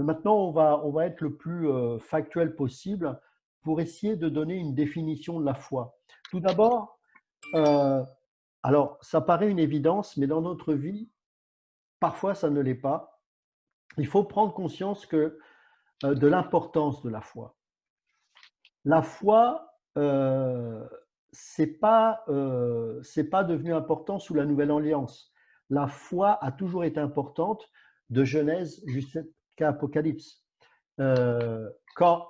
Mais maintenant, on va être le plus factuel possible pour essayer de donner une définition de la foi. Tout d'abord, euh, alors ça paraît une évidence, mais dans notre vie, parfois ça ne l'est pas. Il faut prendre conscience de l'importance de la foi. La foi, c'est pas devenu important sous la Nouvelle Alliance. La foi a toujours été importante de Genèse jusqu'à Apocalypse. Quand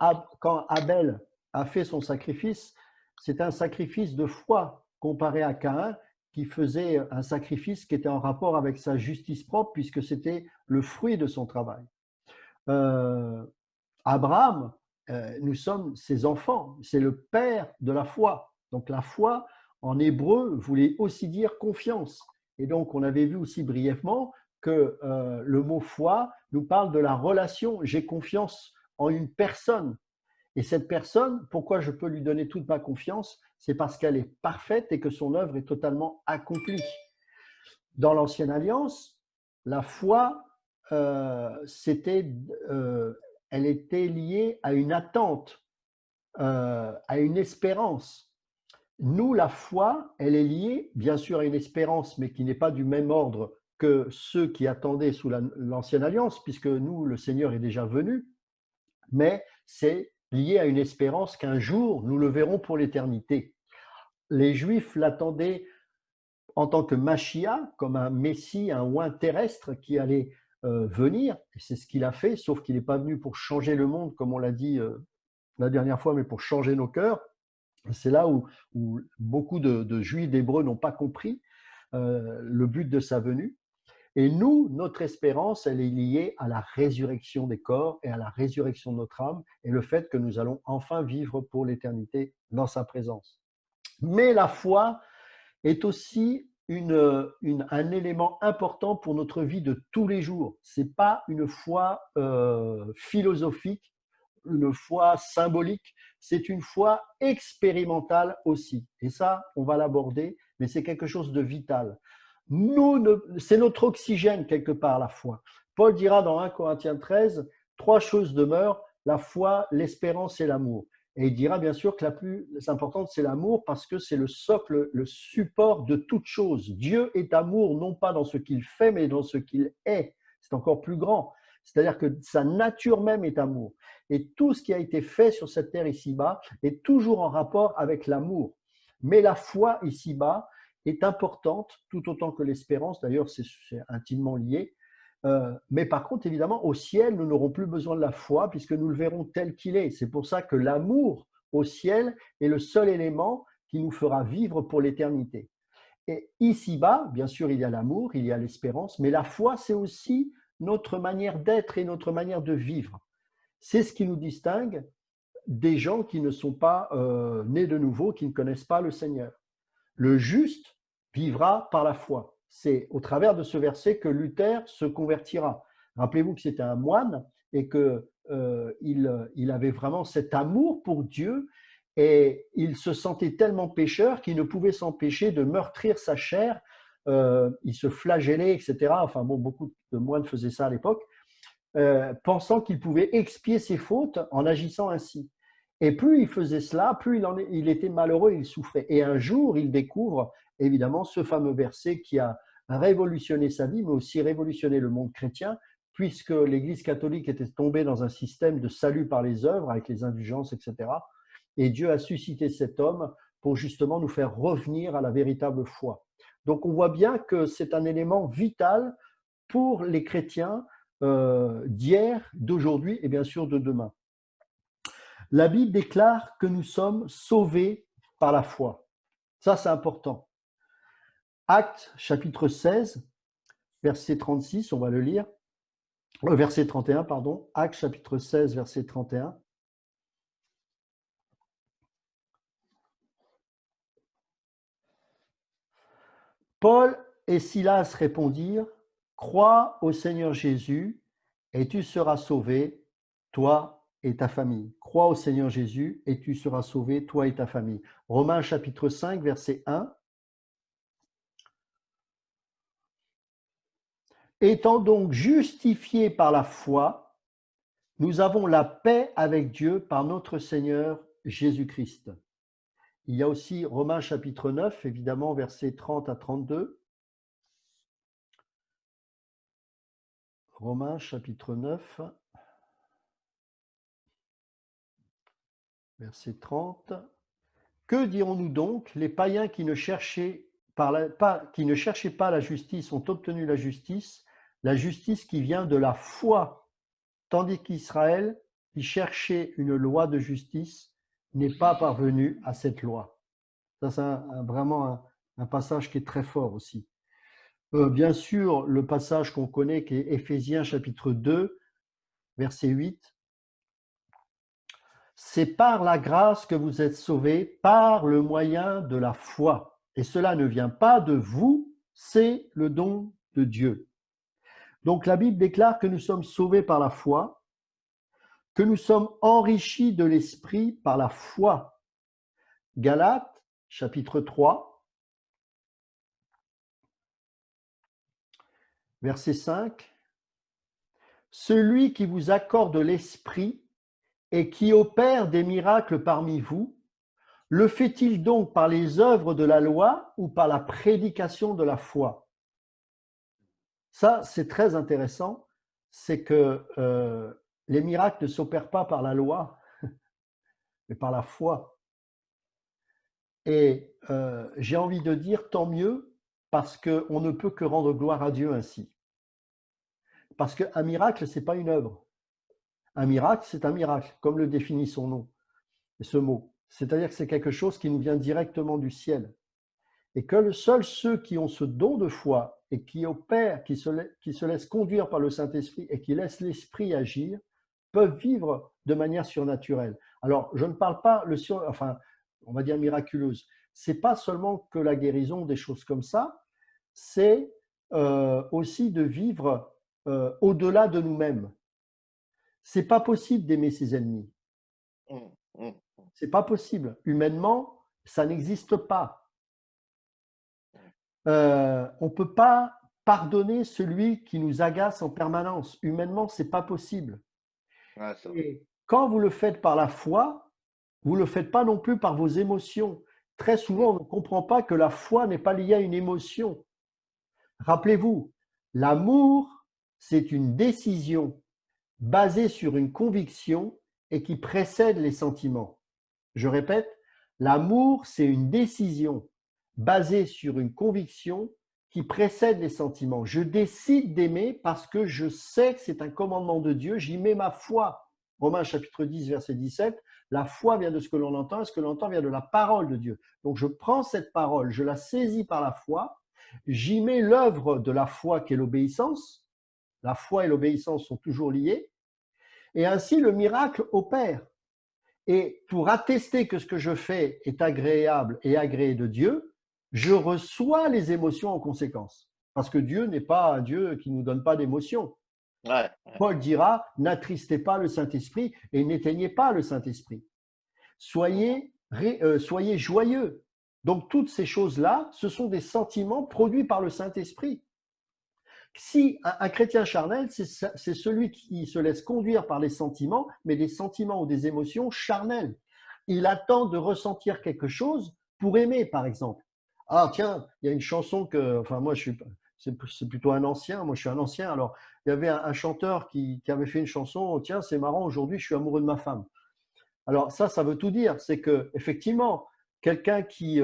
Abel a fait son sacrifice, c'est un sacrifice de foi comparé à Caïn qui faisait un sacrifice qui était en rapport avec sa justice propre puisque c'était le fruit de son travail. Euh, Abraham, nous sommes ses enfants, c'est le père de la foi. Donc la foi, en hébreu, voulait aussi dire confiance. Et donc on avait vu aussi brièvement que le mot foi nous parle de la relation. J'ai confiance en une personne. Et cette personne, pourquoi je peux lui donner toute ma confiance? C'est parce qu'elle est parfaite et que son œuvre est totalement accomplie. Dans l'Ancienne Alliance, la foi, c'était, euh, elle était liée à une attente, à une espérance. Nous, la foi, elle est liée, bien sûr, à une espérance, mais qui n'est pas du même ordre que ceux qui attendaient sous l'Ancienne Alliance, puisque nous, le Seigneur est déjà venu, mais c'est lié à une espérance qu'un jour, nous le verrons pour l'éternité. Les Juifs l'attendaient en tant que Machia, comme un Messie, un oint terrestre qui allait venir. Et c'est ce qu'il a fait, sauf qu'il n'est pas venu pour changer le monde, comme on l'a dit la dernière fois, mais pour changer nos cœurs. C'est là où beaucoup de Juifs, d'Hébreux n'ont pas compris le but de sa venue. Et nous, notre espérance, elle est liée à la résurrection des corps et à la résurrection de notre âme et le fait que nous allons enfin vivre pour l'éternité dans sa présence. Mais la foi est aussi un élément important pour notre vie de tous les jours. Ce n'est pas une foi philosophique, une foi symbolique, c'est une foi expérimentale aussi. Et ça, on va l'aborder, mais c'est quelque chose de vital. C'est notre oxygène quelque part, la foi. Paul dira dans 1 Corinthiens 13, trois choses demeurent, la foi, l'espérance et l'amour. Et il dira bien sûr que la plus importante, c'est l'amour parce que c'est le socle, le support de toute chose. Dieu est amour, non pas dans ce qu'il fait, mais dans ce qu'il est. C'est encore plus grand. C'est-à-dire que sa nature même est amour. Et tout ce qui a été fait sur cette terre ici-bas est toujours en rapport avec l'amour. Mais la foi ici-bas est importante, tout autant que l'espérance. D'ailleurs, c'est intimement lié. Mais par contre, évidemment, au ciel, nous n'aurons plus besoin de la foi puisque nous le verrons tel qu'il est. C'est pour ça que l'amour au ciel est le seul élément qui nous fera vivre pour l'éternité. Et ici-bas, bien sûr, il y a l'amour, il y a l'espérance, mais la foi, c'est aussi notre manière d'être et notre manière de vivre. C'est ce qui nous distingue des gens qui ne sont pas nés de nouveau, qui ne connaissent pas le Seigneur. Le juste vivra par la foi. C'est au travers de ce verset que Luther se convertira. Rappelez-vous que c'était un moine et qu'il avait vraiment cet amour pour Dieu et il se sentait tellement pécheur qu'il ne pouvait s'empêcher de meurtrir sa chair. Il se flagellait, etc. Enfin bon, beaucoup de moines faisaient ça à l'époque, pensant qu'il pouvait expier ses fautes en agissant ainsi. Et plus il faisait cela, plus il était malheureux, il souffrait. Et un jour, il découvre évidemment ce fameux verset qui a révolutionné sa vie, mais aussi révolutionné le monde chrétien, puisque l'Église catholique était tombée dans un système de salut par les œuvres, avec les indulgences, etc. Et Dieu a suscité cet homme pour justement nous faire revenir à la véritable foi. Donc on voit bien que c'est un élément vital pour les chrétiens d'hier, d'aujourd'hui et bien sûr de demain. La Bible déclare que nous sommes sauvés par la foi. Ça, c'est important. Actes chapitre 16, verset 36, on va le lire. Verset 31, pardon. Actes chapitre 16, verset 31. Paul et Silas répondirent, crois au Seigneur Jésus et tu seras sauvé, toi et ta famille. Crois au Seigneur Jésus et tu seras sauvé, toi et ta famille. Romains chapitre 5, verset 1. Étant donc justifiés par la foi, nous avons la paix avec Dieu par notre Seigneur Jésus-Christ. Il y a aussi Romains chapitre 9, évidemment, versets 30 à 32. Romains chapitre 9, verset 30. Que dirons-nous donc? Les païens qui ne cherchaient pas la justice ont obtenu la justice qui vient de la foi, tandis qu'Israël, qui cherchait une loi de justice, n'est pas parvenu à cette loi. Ça, c'est vraiment un passage qui est très fort aussi. Bien sûr, le passage qu'on connaît, qui est Éphésiens chapitre 2, verset 8. C'est par la grâce que vous êtes sauvés, par le moyen de la foi. Et cela ne vient pas de vous, c'est le don de Dieu. Donc la Bible déclare que nous sommes sauvés par la foi, que nous sommes enrichis de l'Esprit par la foi. Galates, chapitre 3, verset 5. Celui qui vous accorde l'Esprit et qui opère des miracles parmi vous, le fait-il donc par les œuvres de la loi ou par la prédication de la foi? Ça, c'est très intéressant, c'est que les miracles ne s'opèrent pas par la loi, mais par la foi. Et j'ai envie de dire tant mieux, parce qu'on ne peut que rendre gloire à Dieu ainsi. Parce qu'un miracle, ce n'est pas une œuvre. Un miracle, c'est un miracle, comme le définit son nom, ce mot. C'est-à-dire que c'est quelque chose qui nous vient directement du ciel. Et que seuls ceux qui ont ce don de foi et qui opèrent, qui se laissent conduire par le Saint-Esprit et qui laissent l'Esprit agir, peuvent vivre de manière surnaturelle. Alors, je ne parle pas, on va dire miraculeuse. C'est pas seulement que la guérison, des choses comme ça, c'est aussi de vivre au-delà de nous-mêmes. C'est pas possible d'aimer ses ennemis. C'est pas possible. Humainement, ça n'existe pas. On ne peut pas pardonner celui qui nous agace en permanence. Humainement, c'est pas possible. Ouais, Et quand vous le faites par la foi, vous ne le faites pas non plus par vos émotions. Très souvent, on ne comprend pas que la foi n'est pas liée à une émotion. Rappelez-vous, l'amour, c'est une décision basée sur une conviction et qui précède les sentiments. Je répète, l'amour, c'est une décision basée sur une conviction qui précède les sentiments. Je décide d'aimer parce que je sais que c'est un commandement de Dieu, j'y mets ma foi. Romains chapitre 10, verset 17, la foi vient de ce que l'on entend et ce que l'on entend vient de la parole de Dieu. Donc je prends cette parole, je la saisis par la foi, j'y mets l'œuvre de la foi qui est l'obéissance. La foi et l'obéissance sont toujours liées. Et ainsi, le miracle opère. Et pour attester que ce que je fais est agréable et agréé de Dieu, je reçois les émotions en conséquence. Parce que Dieu n'est pas un Dieu qui ne nous donne pas d'émotions. ouais. Paul dira, n'attristez pas le Saint-Esprit et n'éteignez pas le Saint-Esprit. Soyez joyeux. Donc toutes ces choses-là, ce sont des sentiments produits par le Saint-Esprit. Si un chrétien charnel, c'est celui qui se laisse conduire par les sentiments, mais des sentiments ou des émotions charnelles. Il attend de ressentir quelque chose pour aimer, par exemple. Ah tiens, il y a une chanson que, enfin moi c'est plutôt un ancien, moi je suis un ancien, alors il y avait un chanteur qui avait fait une chanson, tiens c'est marrant, aujourd'hui je suis amoureux de ma femme. Alors ça veut tout dire, c'est que effectivement, quelqu'un qui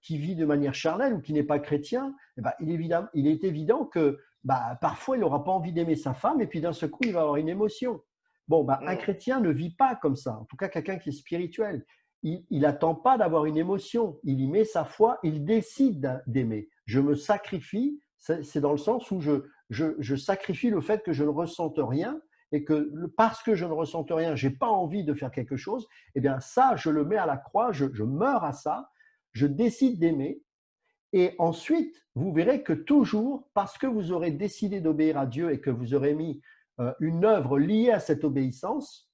vit de manière charnelle ou qui n'est pas chrétien, eh ben, il est évident que parfois il n'aura pas envie d'aimer sa femme et puis d'un seul coup il va avoir une émotion. Bon, un chrétien ne vit pas comme ça, en tout cas quelqu'un qui est spirituel. Il n'attend pas d'avoir une émotion, il y met sa foi, il décide d'aimer. Je me sacrifie, c'est dans le sens où je sacrifie le fait que je ne ressente rien et que parce que je ne ressente rien, je n'ai pas envie de faire quelque chose, eh bien ça, je le mets à la croix, je meurs à ça, je décide d'aimer. Et ensuite, vous verrez que toujours, parce que vous aurez décidé d'obéir à Dieu et que vous aurez mis une œuvre liée à cette obéissance,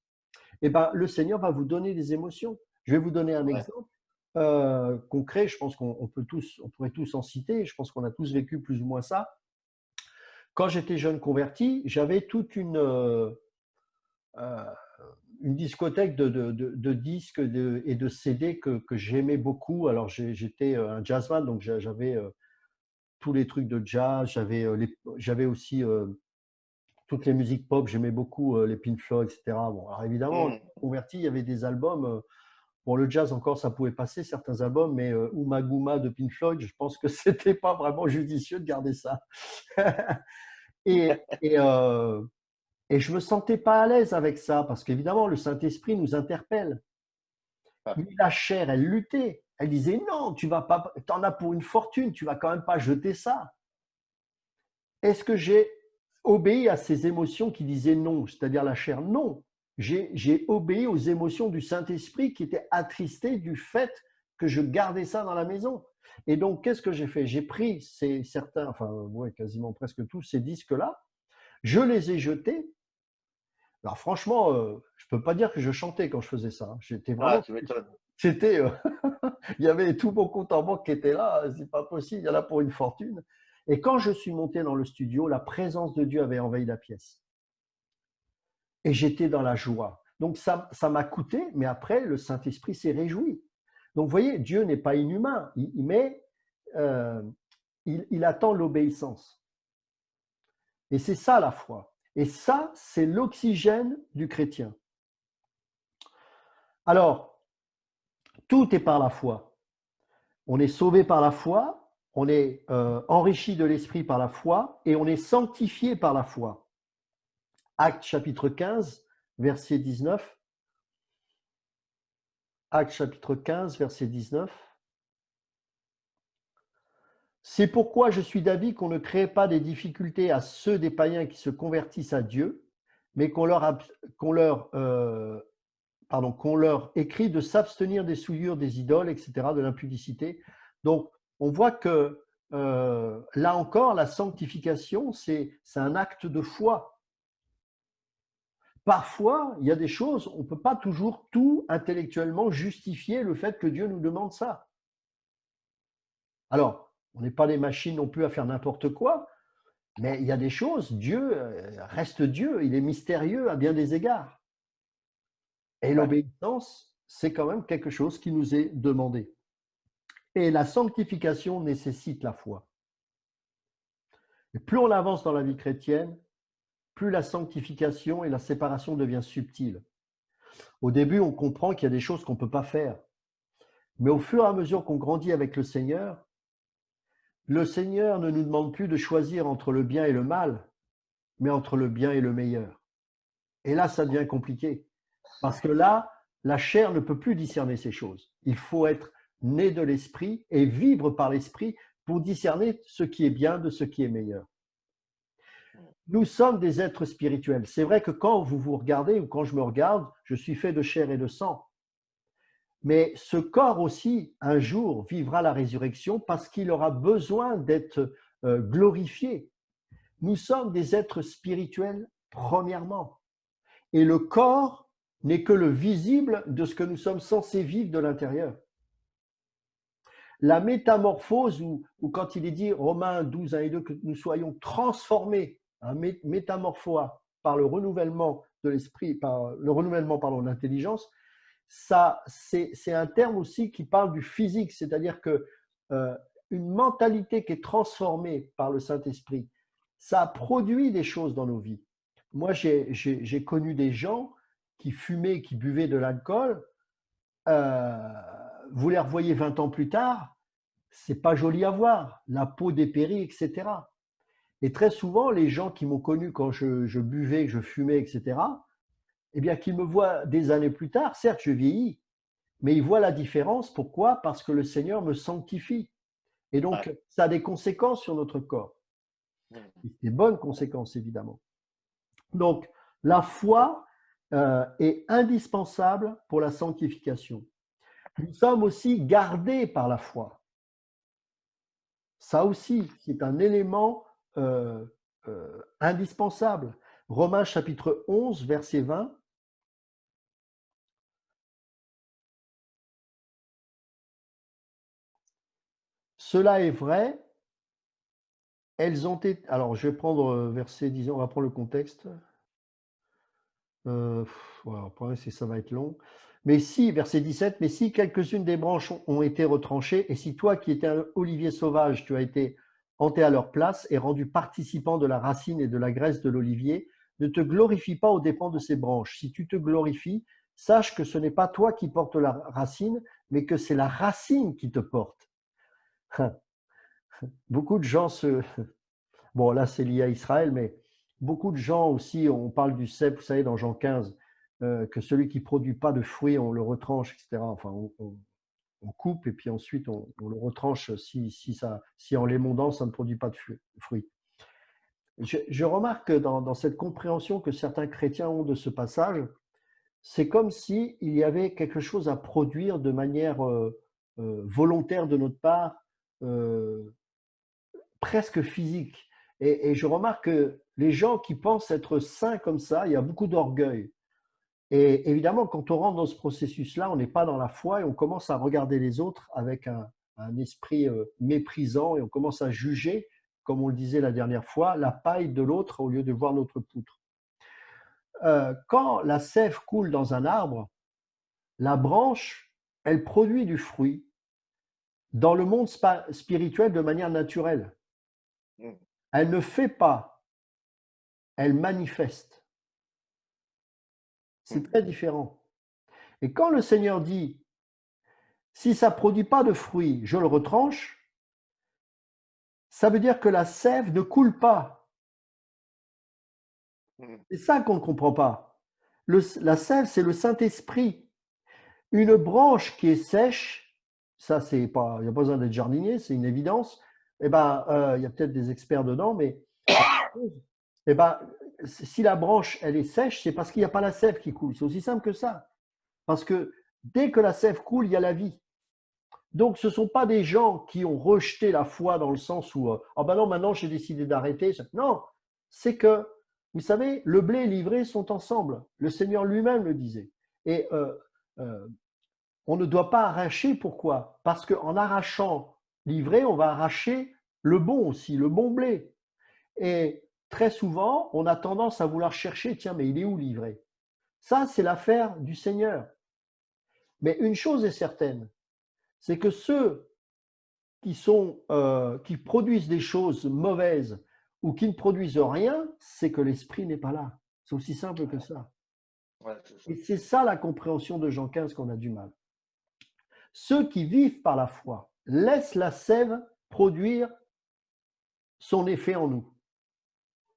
eh ben, le Seigneur va vous donner des émotions. Je vais vous donner un exemple concret. Je pense qu'on pourrait tous en citer. Je pense qu'on a tous vécu plus ou moins ça. Quand j'étais jeune converti, j'avais toute une euh, une discothèque de disques et de CD que j'aimais beaucoup. Alors j'étais un jazzman, donc j'avais tous les trucs de jazz, j'avais aussi toutes les musiques pop, j'aimais beaucoup les Pink Floyd, etc. Bon, alors évidemment, Mhm. converti, il y avait des albums. Bon, le jazz encore, ça pouvait passer certains albums, mais Uma Guma de Pink Floyd, je pense que c'était pas vraiment judicieux de garder ça. et, et, euh, et je me sentais pas à l'aise avec ça, parce qu'évidemment, le Saint-Esprit nous interpelle. Ouais. Mais la chair, elle luttait. Elle disait non, tu vas pas, t'en as pour une fortune, tu vas quand même pas jeter ça. Est-ce que j'ai obéi à ces émotions qui disaient non, c'est-à-dire la chair? Non. J'ai obéi aux émotions du Saint-Esprit qui étaient attristées du fait que je gardais ça dans la maison. Et donc, qu'est-ce que j'ai fait? J'ai pris certains, enfin, ouais, quasiment presque tous ces disques-là, je les ai jetés. Alors, franchement, je peux pas dire que je chantais quand je faisais ça, hein. J'étais Ah, vraiment, tu m'étonnes. c'était, il y avait tout mon compte en banque qui était là, c'est pas possible, il y en a pour une fortune. Et quand je suis monté dans le studio, la présence de Dieu avait envahi la pièce. Et j'étais dans la joie. Donc ça m'a coûté, mais après, le Saint-Esprit s'est réjoui. Donc vous voyez, Dieu n'est pas inhumain, mais euh, il attend l'obéissance. Et c'est ça la foi. Et ça, c'est l'oxygène du chrétien. Alors, tout est par la foi. On est sauvé par la foi, on est enrichi de l'esprit par la foi et on est sanctifié par la foi. Actes chapitre 15, verset 19. Actes chapitre 15, verset 19. C'est pourquoi je suis d'avis qu'on ne crée pas des difficultés à ceux des païens qui se convertissent à Dieu, mais qu'on leur écrit de s'abstenir des souillures des idoles, etc., de l'impudicité. Donc, on voit que là encore, la sanctification, c'est un acte de foi. Parfois, il y a des choses, on ne peut pas toujours tout intellectuellement justifier le fait que Dieu nous demande ça. Alors, on n'est pas des machines non plus à faire n'importe quoi, mais il y a des choses, Dieu reste Dieu, il est mystérieux à bien des égards. Et Ouais. l'obéissance, c'est quand même quelque chose qui nous est demandé. Et la sanctification nécessite la foi. Et plus on avance dans la vie chrétienne, plus la sanctification et la séparation deviennent subtiles. Au début, on comprend qu'il y a des choses qu'on ne peut pas faire. Mais au fur et à mesure qu'on grandit avec le Seigneur ne nous demande plus de choisir entre le bien et le mal, mais entre le bien et le meilleur. Et là, ça devient compliqué. Parce que là, la chair ne peut plus discerner ces choses. Il faut être né de l'esprit et vivre par l'esprit pour discerner ce qui est bien de ce qui est meilleur. Nous sommes des êtres spirituels. C'est vrai que quand vous vous regardez ou quand je me regarde, je suis fait de chair et de sang. Mais ce corps aussi, un jour, vivra la résurrection parce qu'il aura besoin d'être glorifié. Nous sommes des êtres spirituels premièrement. Et le corps n'est que le visible de ce que nous sommes censés vivre de l'intérieur. La métamorphose, ou quand il est dit, Romains 12, 1 et 2, que nous soyons transformés, hein, métamorphoa, par le renouvellement de l'esprit, par le renouvellement, pardon, de l'intelligence, ça, c'est un terme aussi qui parle du physique, c'est-à-dire que une mentalité qui est transformée par le Saint-Esprit, ça produit des choses dans nos vies. Moi, j'ai connu des gens qui fumaient, qui buvaient de l'alcool. Euh, vous les revoyez 20 ans plus tard, c'est pas joli à voir, la peau dépérit, etc. Et très souvent, les gens qui m'ont connu quand je buvais, que je fumais, etc., eh bien, qu'ils me voient des années plus tard, certes, je vieillis, mais ils voient la différence. Pourquoi? Parce que le Seigneur me sanctifie. Et Ouais. donc, ça a des conséquences sur notre corps. Mhm. Des bonnes conséquences, évidemment. Donc, la foi est indispensable pour la sanctification. Nous sommes aussi gardés par la foi. Ça aussi, c'est un élément indispensable. Romains chapitre 11, verset 20. Cela est vrai, elles ont été. Alors, je vais prendre verset, disons, on va prendre le contexte. Voilà, le problème, c'est que ça va être long. Mais si, verset 17, mais si quelques-unes des branches ont été retranchées, et si toi qui étais un olivier sauvage, tu as été enté à leur place et rendu participant de la racine et de la graisse de l'olivier, ne te glorifie pas aux dépens de ces branches. Si tu te glorifies, sache que ce n'est pas toi qui portes la racine, mais que c'est la racine qui te porte. Beaucoup de gens se... Bon, là, c'est lié à Israël, mais beaucoup de gens aussi, on parle du cep, vous savez, dans Jean 15, que celui qui ne produit pas de fruits, on le retranche, etc. Enfin, on coupe et puis ensuite on le retranche si en l'émondant, ça ne produit pas de fruits. Je remarque dans cette compréhension que certains chrétiens ont de ce passage, c'est comme s'il y avait quelque chose à produire de manière volontaire de notre part, euh, presque physique. Et je remarque que les gens qui pensent être saints comme ça, il y a beaucoup d'orgueil. Et évidemment, quand on rentre dans ce processus-là, on n'est pas dans la foi et on commence à regarder les autres avec un esprit méprisant et on commence à juger, comme on le disait la dernière fois, la paille de l'autre au lieu de voir notre poutre. Quand la sève coule dans un arbre, la branche, elle produit du fruit dans le monde spirituel de manière naturelle. Elle ne fait pas, elle manifeste. C'est très différent. Et quand le Seigneur dit, si ça ne produit pas de fruits, je le retranche, ça veut dire que la sève ne coule pas. C'est ça qu'on ne comprend pas. La sève, c'est le Saint-Esprit. Une branche qui est sèche, ça, c'est pas, il n'y a pas besoin d'être jardinier, c'est une évidence. Eh ben, il y a peut-être des experts dedans, mais eh ben, si la branche, elle est sèche, c'est parce qu'il n'y a pas la sève qui coule. C'est aussi simple que ça. Parce que dès que la sève coule, il y a la vie. Donc, ce ne sont pas des gens qui ont rejeté la foi dans le sens où ah ben non, maintenant j'ai décidé d'arrêter. Non, c'est que, vous savez, le blé et l'ivraie sont ensemble. Le Seigneur lui-même le disait. Et on ne doit pas arracher. Pourquoi? Parce qu'en arrachant l'ivraie, on va arracher le bon aussi, le bon blé. Et très souvent, on a tendance à vouloir chercher, tiens, mais il est où l'ivraie? Ça, c'est l'affaire du Seigneur. Mais une chose est certaine, c'est que ceux qui produisent des choses mauvaises ou qui ne produisent rien, c'est que l'esprit n'est pas là. C'est aussi simple que ça. Ouais, c'est ça. Et c'est ça la compréhension de Jean 15 qu'on a du mal. Ceux qui vivent par la foi laissent la sève produire son effet en nous.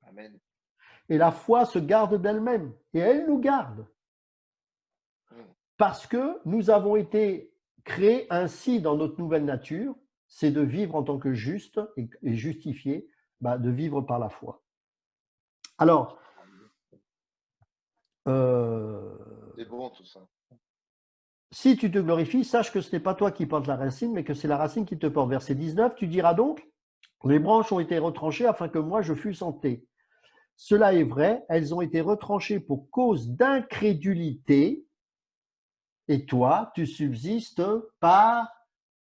Amen. Et la foi se garde d'elle-même. Et elle nous garde. Parce que nous avons été créés ainsi dans notre nouvelle nature, c'est de vivre en tant que juste et justifié, de vivre par la foi. Alors, C'est bon tout ça. si tu te glorifies, sache que ce n'est pas toi qui portes la racine, mais que c'est la racine qui te porte. Verset 19, tu diras donc, les branches ont été retranchées afin que moi je fusse enté. Cela est vrai, elles ont été retranchées pour cause d'incrédulité, et toi, tu subsistes par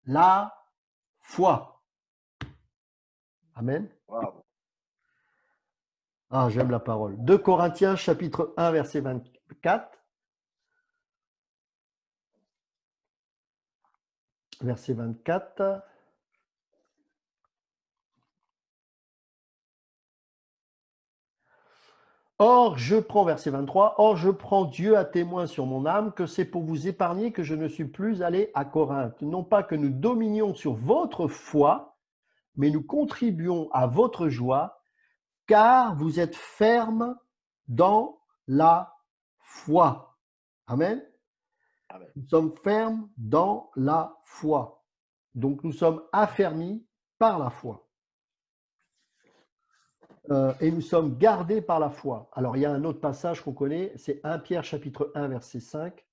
la foi. Amen. Wow. Ah, j'aime la parole. 2 Corinthiens, chapitre 1, verset 24. Verset 24. Or, je prends, verset 23, or je prends Dieu à témoin sur mon âme que c'est pour vous épargner que je ne suis plus allé à Corinthe. Non pas que nous dominions sur votre foi, mais nous contribuons à votre joie, car vous êtes fermes dans la foi. Amen. Amen. Nous sommes fermes dans la foi. Donc nous sommes affermis par la foi. Et nous sommes gardés par la foi. Alors, il y a un autre passage qu'on connaît, c'est 1 Pierre chapitre 1, verset 5.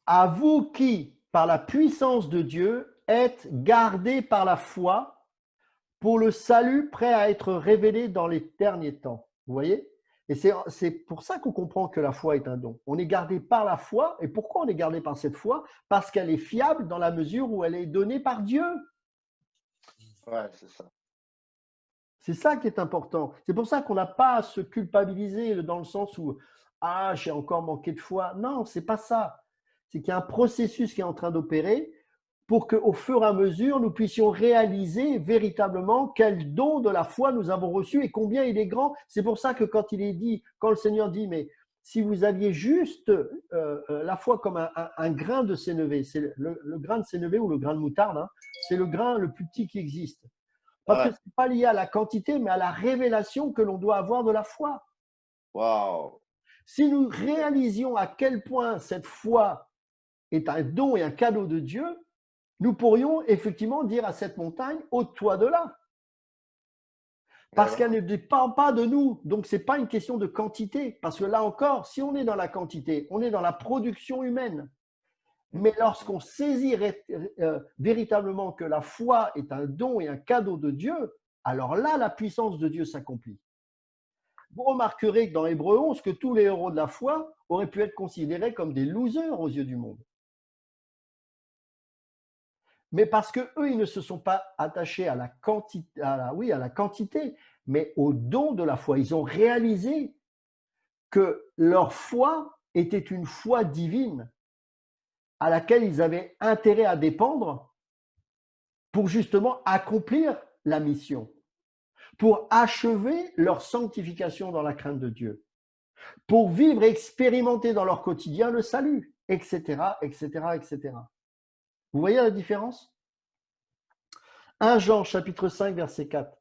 À vous qui, par la puissance de Dieu, êtes gardés par la foi pour le salut prêt à être révélé dans les derniers temps. Vous voyez? Et c'est pour ça qu'on comprend que la foi est un don. On est gardé par la foi. Et pourquoi on est gardé par cette foi? Parce qu'elle est fiable dans la mesure où elle est donnée par Dieu. Ouais, c'est ça. C'est ça qui est important. C'est pour ça qu'on n'a pas à se culpabiliser dans le sens où ah, j'ai encore manqué de foi. Non, c'est pas ça. C'est qu'il y a un processus qui est en train d'opérer pour qu'au fur et à mesure, nous puissions réaliser véritablement quel don de la foi nous avons reçu et combien il est grand. C'est pour ça que quand il est dit, quand le Seigneur dit, mais si vous aviez juste la foi comme un grain de sénévé, c'est le grain de sénévé ou le grain de moutarde, hein, c'est le grain le plus petit qui existe. Parce que Ouais. ce n'est pas lié à la quantité, mais à la révélation que l'on doit avoir de la foi. Waouh. Si nous réalisions à quel point cette foi est un don et un cadeau de Dieu, nous pourrions effectivement dire à cette montagne, ôte-toi de là. Parce qu'elle ne dépend pas de nous. Donc, ce n'est pas une question de quantité. Parce que là encore, si on est dans la quantité, on est dans la production humaine. Mais lorsqu'on saisit véritablement que la foi est un don et un cadeau de Dieu, alors là, la puissance de Dieu s'accomplit. Vous remarquerez que dans Hébreux 11, que tous les héros de la foi auraient pu être considérés comme des losers aux yeux du monde. Mais parce qu'eux, ils ne se sont pas attachés à la quantité, à la quantité, mais au don de la foi. Ils ont réalisé que leur foi était une foi divine à laquelle ils avaient intérêt à dépendre pour justement accomplir la mission, pour achever leur sanctification dans la crainte de Dieu, pour vivre et expérimenter dans leur quotidien le salut, etc., etc., etc. Vous voyez la différence? 1 Jean chapitre 5, verset 4.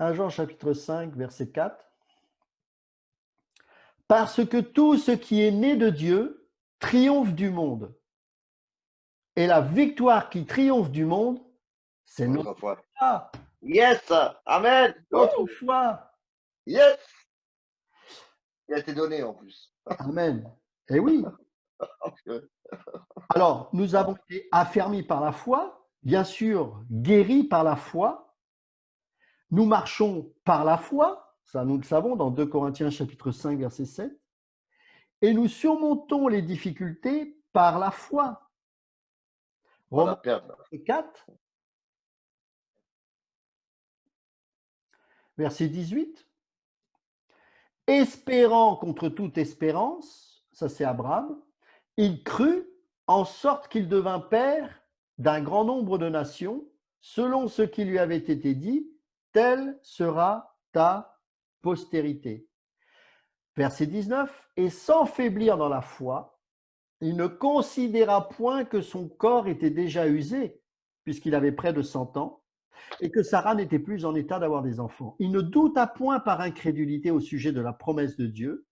1 Jean chapitre 5, verset 4. Parce que tout ce qui est né de Dieu triomphe du monde. Et la victoire qui triomphe du monde, c'est notre foi. foi. Yes. Amen. Notre foi. Yes. Il a été donné en plus. Amen. Eh oui. Alors, nous avons été affermis par la foi, bien sûr, guéris par la foi. Nous marchons par la foi, ça nous le savons dans 2 Corinthiens chapitre 5, verset 7. Et nous surmontons les difficultés par la foi. Romains 4, verset 18. Espérant contre toute espérance, ça c'est Abraham, il crut en sorte qu'il devint père d'un grand nombre de nations, selon ce qui lui avait été dit, telle sera ta postérité. Verset 19, et sans faiblir dans la foi, il ne considéra point que son corps était déjà usé, puisqu'il avait près de 100 ans, et que Sarah n'était plus en état d'avoir des enfants. Il ne douta point par incrédulité au sujet de la promesse de Dieu,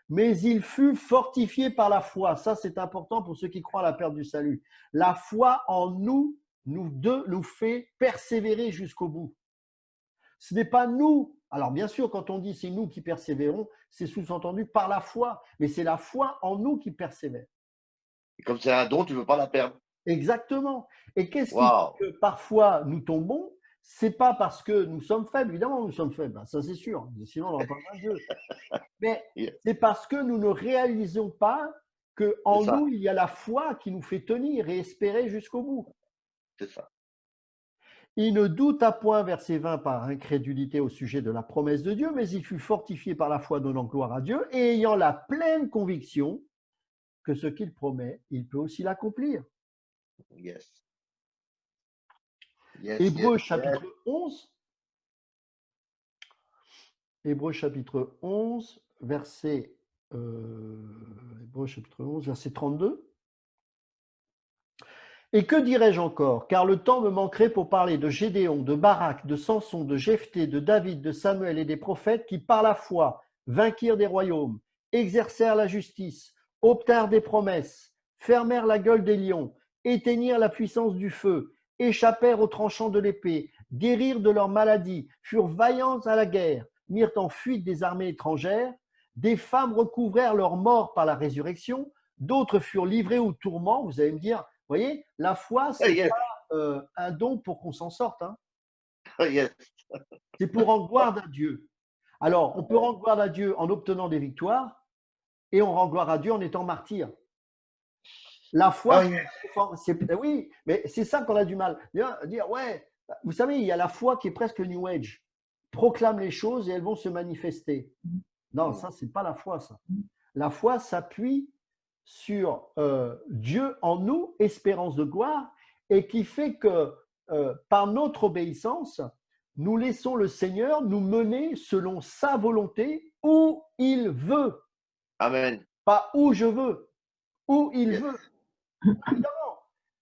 mais il fut fortifié par la foi. Ça, c'est important pour ceux qui croient à la perte du salut. La foi en nous nous fait persévérer jusqu'au bout. Ce n'est pas nous. Alors, bien sûr, quand on dit c'est nous qui persévérons, c'est sous-entendu par la foi, mais c'est la foi en nous qui persévère. Et comme c'est un don, tu ne veux pas la perdre. Exactement. Et qu'est-ce qui fait que parfois nous tombons? C'est pas parce que nous sommes faibles, évidemment nous sommes faibles, ça c'est sûr, sinon on n'aurait pas besoin de Dieu. Mais c'est parce que nous ne réalisons pas qu'en nous, il y a la foi qui nous fait tenir et espérer jusqu'au bout. C'est ça. Il ne douta point, verset 20, par incrédulité au sujet de la promesse de Dieu, mais il fut fortifié par la foi donnant gloire à Dieu et ayant la pleine conviction que ce qu'il promet, il peut aussi l'accomplir. Yes. Hébreux chapitre 11. Hébreux chapitre 11, verset, Hébreux chapitre 11, verset 32. Et que dirais-je encore? Car le temps me manquerait pour parler de Gédéon, de Barak, de Samson, de Jephthé, de David, de Samuel et des prophètes qui, par la foi, vainquirent des royaumes, exercèrent la justice, obtinrent des promesses, fermèrent la gueule des lions, éteignirent la puissance du feu, échappèrent aux tranchants de l'épée, guérirent de leurs maladies, furent vaillants à la guerre, mirent en fuite des armées étrangères, des femmes recouvrèrent leur mort par la résurrection, d'autres furent livrés au tourment. Vous allez me dire, vous voyez, la foi, ce n'est pas un don pour qu'on s'en sorte. Hein. C'est pour rendre gloire à Dieu. Alors, on peut rendre gloire à Dieu en obtenant des victoires et on rend gloire à Dieu en étant martyr. La foi, Ah oui. oui, mais c'est ça qu'on a du mal. Dire, ouais, vous savez, il y a la foi qui est presque New Age. Proclame les choses et elles vont se manifester. Non, Mm. ça, c'est pas la foi, ça. La foi s'appuie sur Dieu en nous, espérance de gloire, et qui fait que par notre obéissance, nous laissons le Seigneur nous mener selon sa volonté où il veut, Amen. pas où je veux, où il Yes. veut. Évidemment,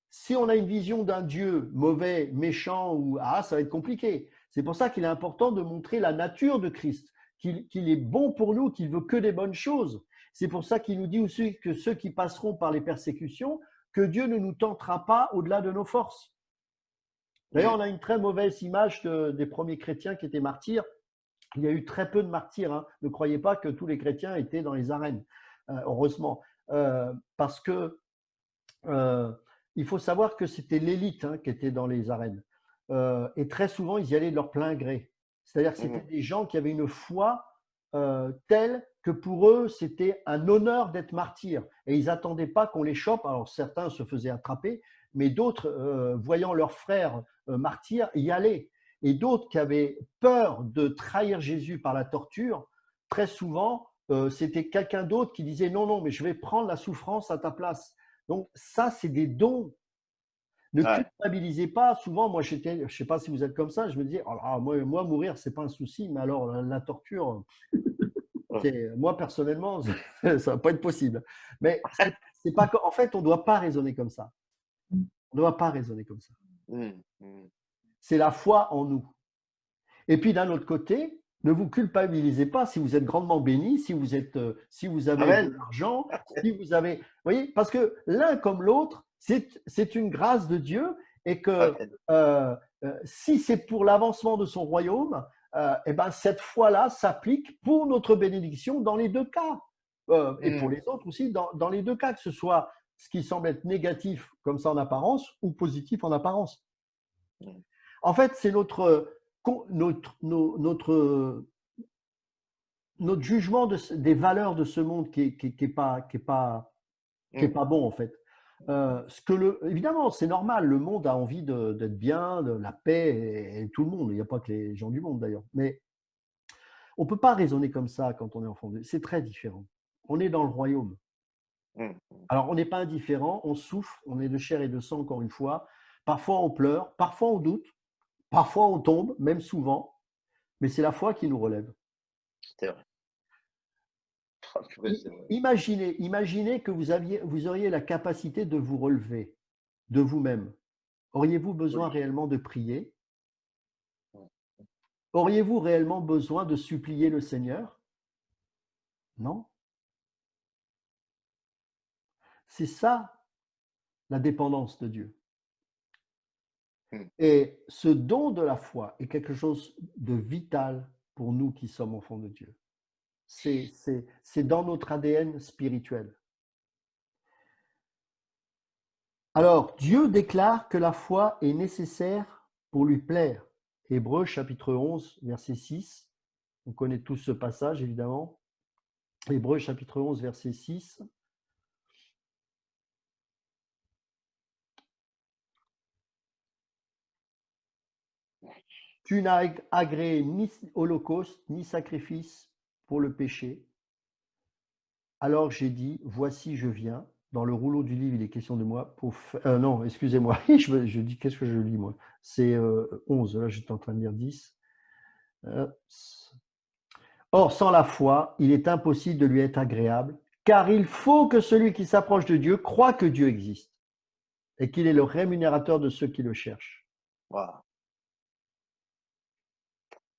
si on a une vision d'un Dieu mauvais, méchant, ça va être compliqué. C'est pour ça qu'il est important de montrer la nature de Christ, qu'il est bon pour nous, qu'il veut que des bonnes choses. C'est pour ça qu'il nous dit aussi que ceux qui passeront par les persécutions, que Dieu ne nous tentera pas au-delà de nos forces. D'ailleurs, on a une très mauvaise image des premiers chrétiens qui étaient martyrs. Il y a eu très peu de martyrs. Hein. Ne croyez pas que tous les chrétiens étaient dans les arènes, heureusement. Parce que il faut savoir que c'était l'élite qui était dans les arènes. Et très souvent, ils y allaient de leur plein gré. C'est-à-dire que c'était Mm. des gens qui avaient une foi telle que pour eux, c'était un honneur d'être martyrs. Et ils n'attendaient pas qu'on les chope. Alors certains se faisaient attraper, mais d'autres, voyant leurs frères martyrs, y allaient. Et d'autres qui avaient peur de trahir Jésus par la torture, très souvent, c'était quelqu'un d'autre qui disait non, non, mais je vais prendre la souffrance à ta place. Donc ça, c'est des dons. Ne Ouais. culpabilisez pas. Souvent, moi, je ne sais pas si vous êtes comme ça, je me dis, oh là, moi, mourir, c'est pas un souci, mais alors la torture, moi, personnellement, ça va pas être possible. Mais c'est pas, en fait, on ne doit pas raisonner comme ça. On ne doit pas raisonner comme ça. Mm. Mm. C'est la foi en nous. Et puis, d'un autre côté, ne vous culpabilisez pas si vous êtes grandement béni, si vous avez de Amen. l'argent, si vous avez. Vous voyez, parce que l'un comme l'autre, c'est une grâce de Dieu et que Amen. si c'est pour l'avancement de son royaume, eh ben, cette foi-là s'applique pour notre bénédiction dans les deux cas. Et pour Mm. les autres aussi, dans les deux cas, que ce soit ce qui semble être négatif comme ça en apparence ou positif en apparence. Mm. En fait, c'est notre jugement des valeurs de ce monde qui est pas bon en fait. Évidemment, c'est normal, le monde a envie d'être bien, de la paix, et tout le monde, il n'y a pas que les gens du monde d'ailleurs. Mais on ne peut pas raisonner comme ça quand on est enfant de Dieu, c'est très différent. On est dans le royaume. Mm. Alors on n'est pas indifférent, on souffre, on est de chair et de sang encore une fois. Parfois on pleure, parfois on doute, parfois on tombe, même souvent, mais c'est la foi qui nous relève. C'est vrai. Ah, purée, c'est vrai. Imaginez que vous auriez la capacité de vous relever de vous-même. Auriez-vous besoin Oui. réellement de prier? Auriez-vous réellement besoin de supplier le Seigneur? Non. C'est ça la dépendance de Dieu. Mm. Et ce don de la foi est quelque chose de vital pour nous qui sommes enfants de Dieu. C'est dans notre ADN spirituel. Alors, Dieu déclare que la foi est nécessaire pour lui plaire. Hébreux chapitre 11, verset 6. On connaît tous ce passage, évidemment. Hébreux chapitre 11, verset 6. Tu n'as agréé ni holocauste, ni sacrifice pour le péché. Alors j'ai dit, voici, je viens. Dans le rouleau du livre, il est question de moi. Non, excusez-moi, je dis, qu'est-ce que je lis, moi? C'est 11, là j'étais en train de lire 10. Or, sans la foi, il est impossible de lui être agréable, car il faut que celui qui s'approche de Dieu croie que Dieu existe et qu'il est le rémunérateur de ceux qui le cherchent. Wow.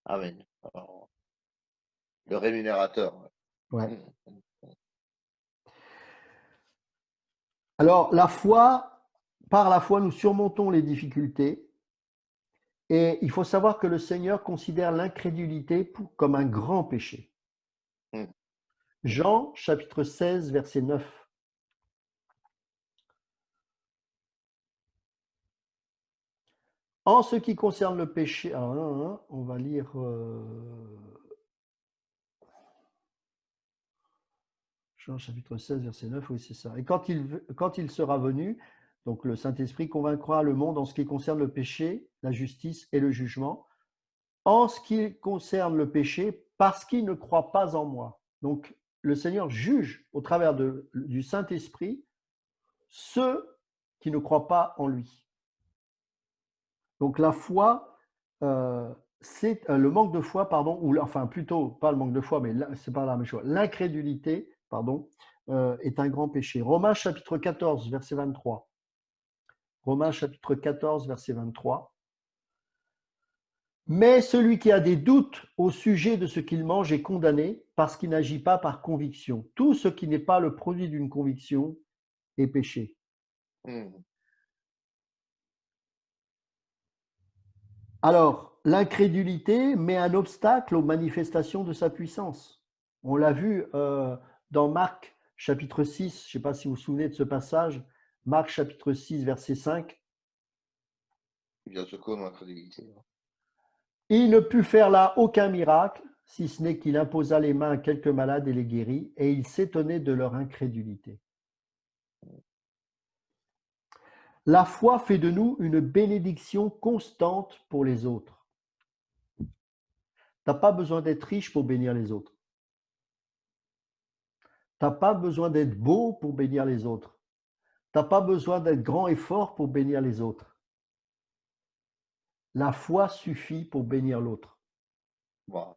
Amen. Alors, le rémunérateur. Ouais. Mm. Alors, par la foi, nous surmontons les difficultés. Et il faut savoir que le Seigneur considère l'incrédulité comme un grand péché. Mm. Jean, chapitre 16, verset 9. En ce qui concerne le péché, alors, on va lire, Jean chapitre 16, verset 9, oui, c'est ça. Et quand il sera venu, donc le Saint-Esprit convaincra le monde en ce qui concerne le péché, la justice et le jugement. En ce qui concerne le péché, parce qu'il ne croit pas en moi. Donc, le Seigneur juge au travers du Saint-Esprit ceux qui ne croient pas en lui. Donc, la foi, c'est le manque de foi, pardon, ou enfin plutôt, pas le manque de foi, mais c'est pas la même chose. L'incrédulité, pardon, est un grand péché. Romains chapitre 14, verset 23. Romains chapitre 14, verset 23. Mais celui qui a des doutes au sujet de ce qu'il mange est condamné parce qu'il n'agit pas par conviction. Tout ce qui n'est pas le produit d'une conviction est péché. Alors, l'incrédulité met un obstacle aux manifestations de sa puissance. On l'a vu dans Marc chapitre 6, je ne sais pas si vous vous souvenez de ce passage, Marc chapitre 6, verset 5. Il a secoué mon incrédulité. Il ne put faire là aucun miracle, si ce n'est qu'il imposa les mains à quelques malades et les guérit, et il s'étonnait de leur incrédulité. La foi fait de nous une bénédiction constante pour les autres. Tu n'as pas besoin d'être riche pour bénir les autres. Tu n'as pas besoin d'être beau pour bénir les autres. Tu n'as pas besoin d'être grand et fort pour bénir les autres. La foi suffit pour bénir l'autre. Wow.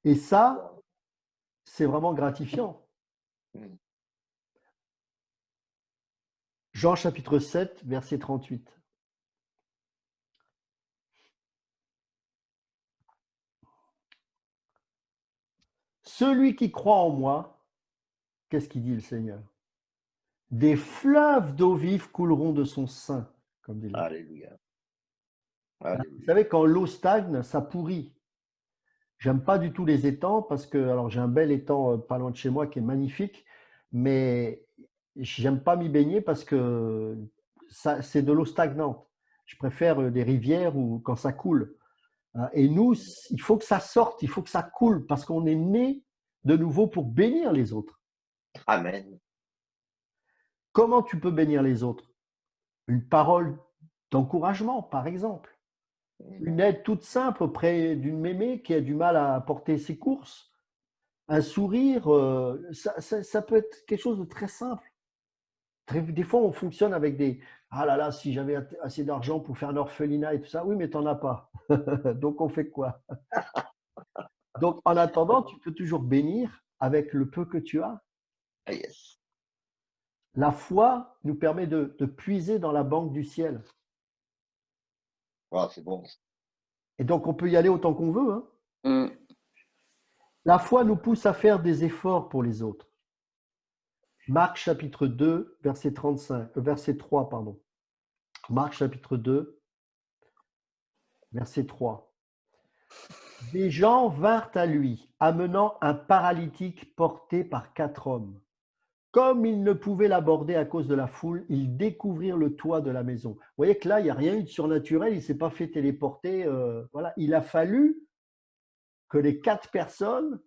Et ça, c'est vraiment gratifiant. Jean chapitre 7, verset 38. Celui qui croit en moi, qu'est-ce qu'il dit le Seigneur? Des fleuves d'eau vive couleront de son sein, comme dit l'Écriture. Alléluia. Vous Alléluia. savez, quand l'eau stagne, ça pourrit. J'aime pas du tout les étangs parce que, alors j'ai un bel étang pas loin de chez moi qui est magnifique, mais j'aime pas m'y baigner parce que c'est de l'eau stagnante. Je préfère des rivières où quand ça coule. Et nous, il faut que ça sorte, il faut que ça coule parce qu'on est né de nouveau pour bénir les autres. Amen. Comment tu peux bénir les autres? Une parole d'encouragement, par exemple. Une aide toute simple auprès d'une mémé qui a du mal à porter ses courses. Un sourire, ça peut être quelque chose de très simple. Des fois, on fonctionne avec des « Ah là là, si j'avais assez d'argent pour faire un orphelinat et tout ça. » Oui, mais tu n'en as pas. Donc, on fait quoi? Donc, en attendant, tu peux toujours bénir avec le peu que tu as. Ah, yes. La foi nous permet de puiser dans la banque du ciel. Wow, c'est bon. Et donc, on peut y aller autant qu'on veut. Hein. La foi nous pousse à faire des efforts pour les autres. Marc chapitre 2, verset 3, pardon. Marc chapitre 2, verset 3. Des gens vinrent à lui, amenant un paralytique porté par 4 hommes. Comme ils ne pouvaient l'aborder à cause de la foule, ils découvrirent le toit de la maison. Vous voyez que là, il n'y a rien eu de surnaturel, il ne s'est pas fait téléporter. Voilà. Il a fallu que les 4 personnes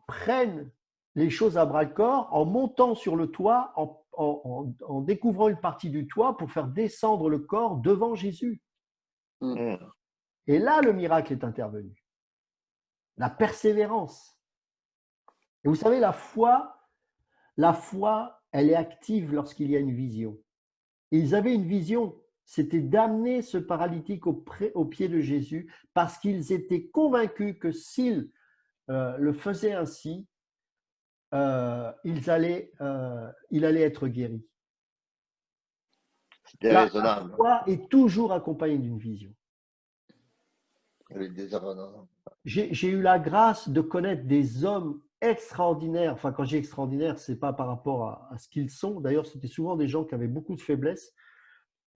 prennent les choses à bras-le-corps en montant sur le toit, en découvrant une partie du toit pour faire descendre le corps devant Jésus. Et là, le miracle est intervenu. La persévérance. Et vous savez, la foi, elle est active lorsqu'il y a une vision. Et ils avaient une vision, c'était d'amener ce paralytique au pied de Jésus parce qu'ils étaient convaincus que s'ils le faisaient ainsi, il allait être guéri. C'était raisonnable. La foi est toujours accompagnée d'une vision. J'ai eu la grâce de connaître des hommes extraordinaires. Enfin, quand j'ai extraordinaire, ce n'est pas par rapport à ce qu'ils sont. D'ailleurs, c'était souvent des gens qui avaient beaucoup de faiblesses,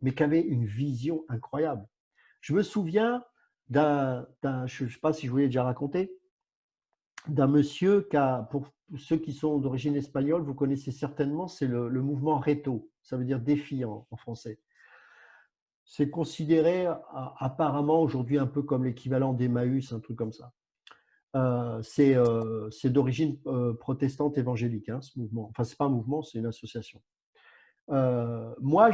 mais qui avaient une vision incroyable. Je me souviens je ne sais pas si je vous l'ai déjà raconté, d'un monsieur pour ceux qui sont d'origine espagnole, vous connaissez certainement, c'est le mouvement Reto, ça veut dire défi en français. C'est considéré apparemment aujourd'hui un peu comme l'équivalent d'Emmaüs, un truc comme ça. C'est d'origine protestante évangélique, hein, ce mouvement. Enfin, c'est pas un mouvement, c'est une association. Moi,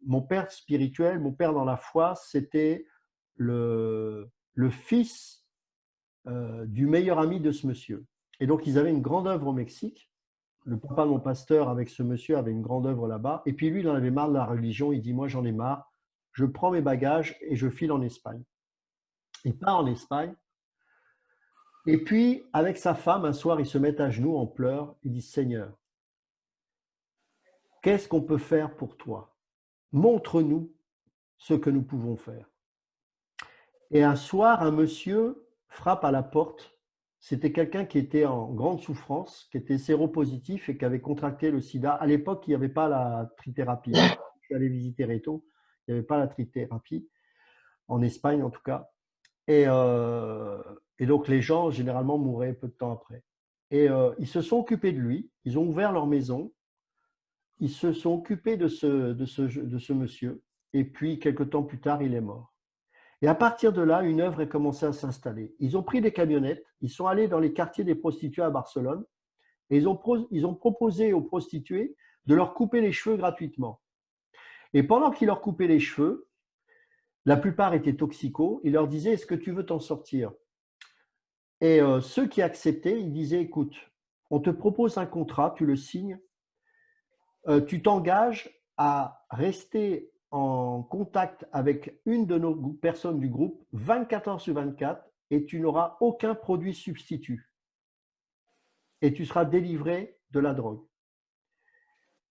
mon père spirituel, mon père dans la foi, c'était le fils du meilleur ami de ce monsieur. Et donc, ils avaient une grande œuvre au Mexique. Le papa de mon pasteur, avec ce monsieur, avait une grande œuvre là-bas. Et puis lui, il en avait marre de la religion. Il dit, moi, j'en ai marre. Je prends mes bagages et je file en Espagne. Il part en Espagne. Et puis, avec sa femme, un soir, ils se mettent à genoux en pleurs. Ils disent, Seigneur, qu'est-ce qu'on peut faire pour toi? Montre-nous ce que nous pouvons faire. Et un soir, un monsieur frappe à la porte. C'était quelqu'un qui était en grande souffrance, qui était séropositif et qui avait contracté le sida. À l'époque, il n'y avait pas la trithérapie. Je suis allé visiter Reto, il n'y avait pas la trithérapie, en Espagne en tout cas. Et donc, les gens, généralement, mouraient peu de temps après. Et ils se sont occupés de lui, ils ont ouvert leur maison, ils se sont occupés de ce monsieur, et puis, quelques temps plus tard, il est mort. Et à partir de là, une œuvre est commencée à s'installer. Ils ont pris des camionnettes, ils sont allés dans les quartiers des prostituées à Barcelone, et ils ont proposé aux prostituées de leur couper les cheveux gratuitement. Et pendant qu'ils leur coupaient les cheveux, la plupart étaient toxicos, ils leur disaient, est-ce que tu veux t'en sortir? Et ceux qui acceptaient, ils disaient, écoute, on te propose un contrat, tu le signes, tu t'engages à rester en contact avec une de nos personnes du groupe 24 heures sur 24 et tu n'auras aucun produit substitut. Et tu seras délivré de la drogue.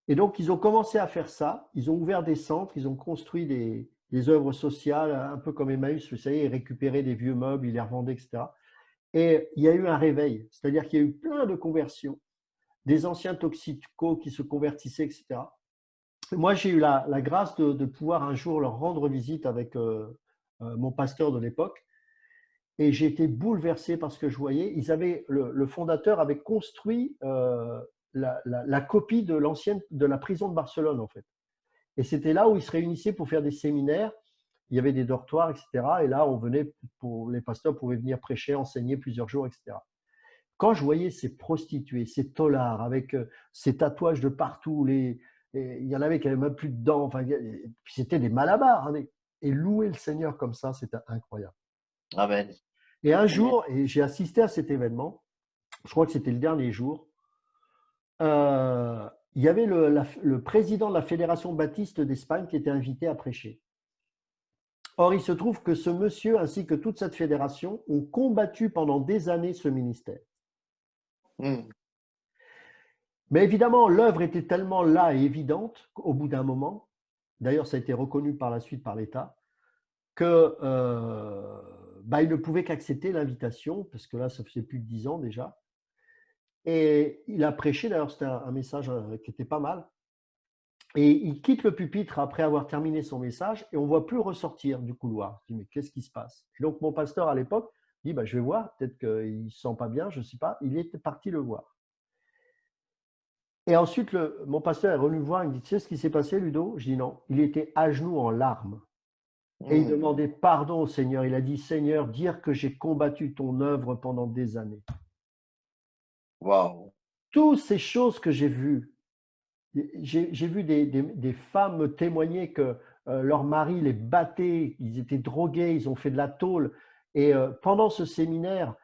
Et donc, ils ont commencé à faire ça. Ils ont ouvert des centres, ils ont construit des œuvres sociales, un peu comme Emmaüs, vous savez, ils récupéraient des vieux meubles, ils les revendaient, etc. Et il y a eu un réveil, c'est-à-dire qu'il y a eu plein de conversions, des anciens toxicos qui se convertissaient, etc. Moi, j'ai eu la grâce de pouvoir un jour leur rendre visite avec mon pasteur de l'époque. Et j'ai été bouleversé par ce que je voyais. Le fondateur avait construit la copie de la prison de Barcelone, en fait. Et c'était là où ils se réunissaient pour faire des séminaires. Il y avait des dortoirs, etc. Et là, les pasteurs pouvaient venir prêcher, enseigner plusieurs jours, etc. Quand je voyais ces prostituées, ces taulards avec ces tatouages de partout, il y en avait qui n'avaient même plus de dents, enfin, c'était des malabars, hein, et louer le Seigneur comme ça, c'était incroyable. Amen. Et un jour, et j'ai assisté à cet événement, je crois que c'était le dernier jour, il y avait le président de la Fédération baptiste d'Espagne qui était invité à prêcher. Or, il se trouve que ce monsieur ainsi que toute cette fédération ont combattu pendant des années ce ministère. Mais évidemment, l'œuvre était tellement là et évidente qu'au bout d'un moment, d'ailleurs ça a été reconnu par la suite par l'État, que il ne pouvait qu'accepter l'invitation, parce que là, ça faisait plus de 10 ans déjà. Et il a prêché, d'ailleurs c'était un message qui était pas mal. Et il quitte le pupitre après avoir terminé son message et on ne voit plus ressortir du couloir. Je dis, mais qu'est-ce qui se passe? Et donc mon pasteur à l'époque dit, je vais voir, peut-être qu'il ne se sent pas bien, je ne sais pas. Il est parti le voir. Et ensuite, mon pasteur est revenu me voir, il me dit, tu sais ce qui s'est passé, Ludo? Je dis non, il était à genoux en larmes. Et il demandait pardon au Seigneur. Il a dit, Seigneur, dire que j'ai combattu ton œuvre pendant des années. Wow. Toutes ces choses que j'ai vues, j'ai vu des femmes témoigner que leur mari les battait, ils étaient drogués, ils ont fait de la tôle. Et pendant ce séminaire,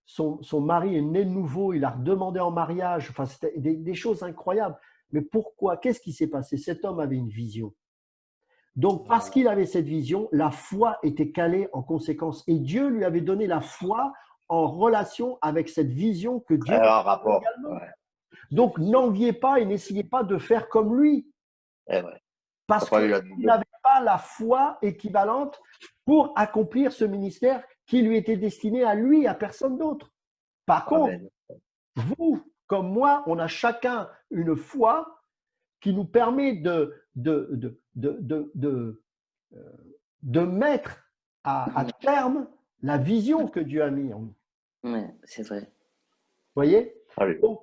son mari est né de nouveau, il a redemandé en mariage. Enfin, c'était des choses incroyables. Mais pourquoi? Qu'est-ce qui s'est passé? Cet homme avait une vision. Donc, parce qu'il avait cette vision, la foi était calée en conséquence. Et Dieu lui avait donné la foi en relation avec cette vision que Dieu avait rapport également. Ouais. Donc, n'enviez pas et n'essayez pas de faire comme lui. Parce qu'il n'avait pas la foi équivalente pour accomplir ce ministère qui lui était destiné à lui, à personne d'autre. Par contre, vous, comme moi, on a chacun une foi qui nous permet de mettre à terme la vision que Dieu a mise en nous. Oui, c'est vrai. Vous voyez? Donc,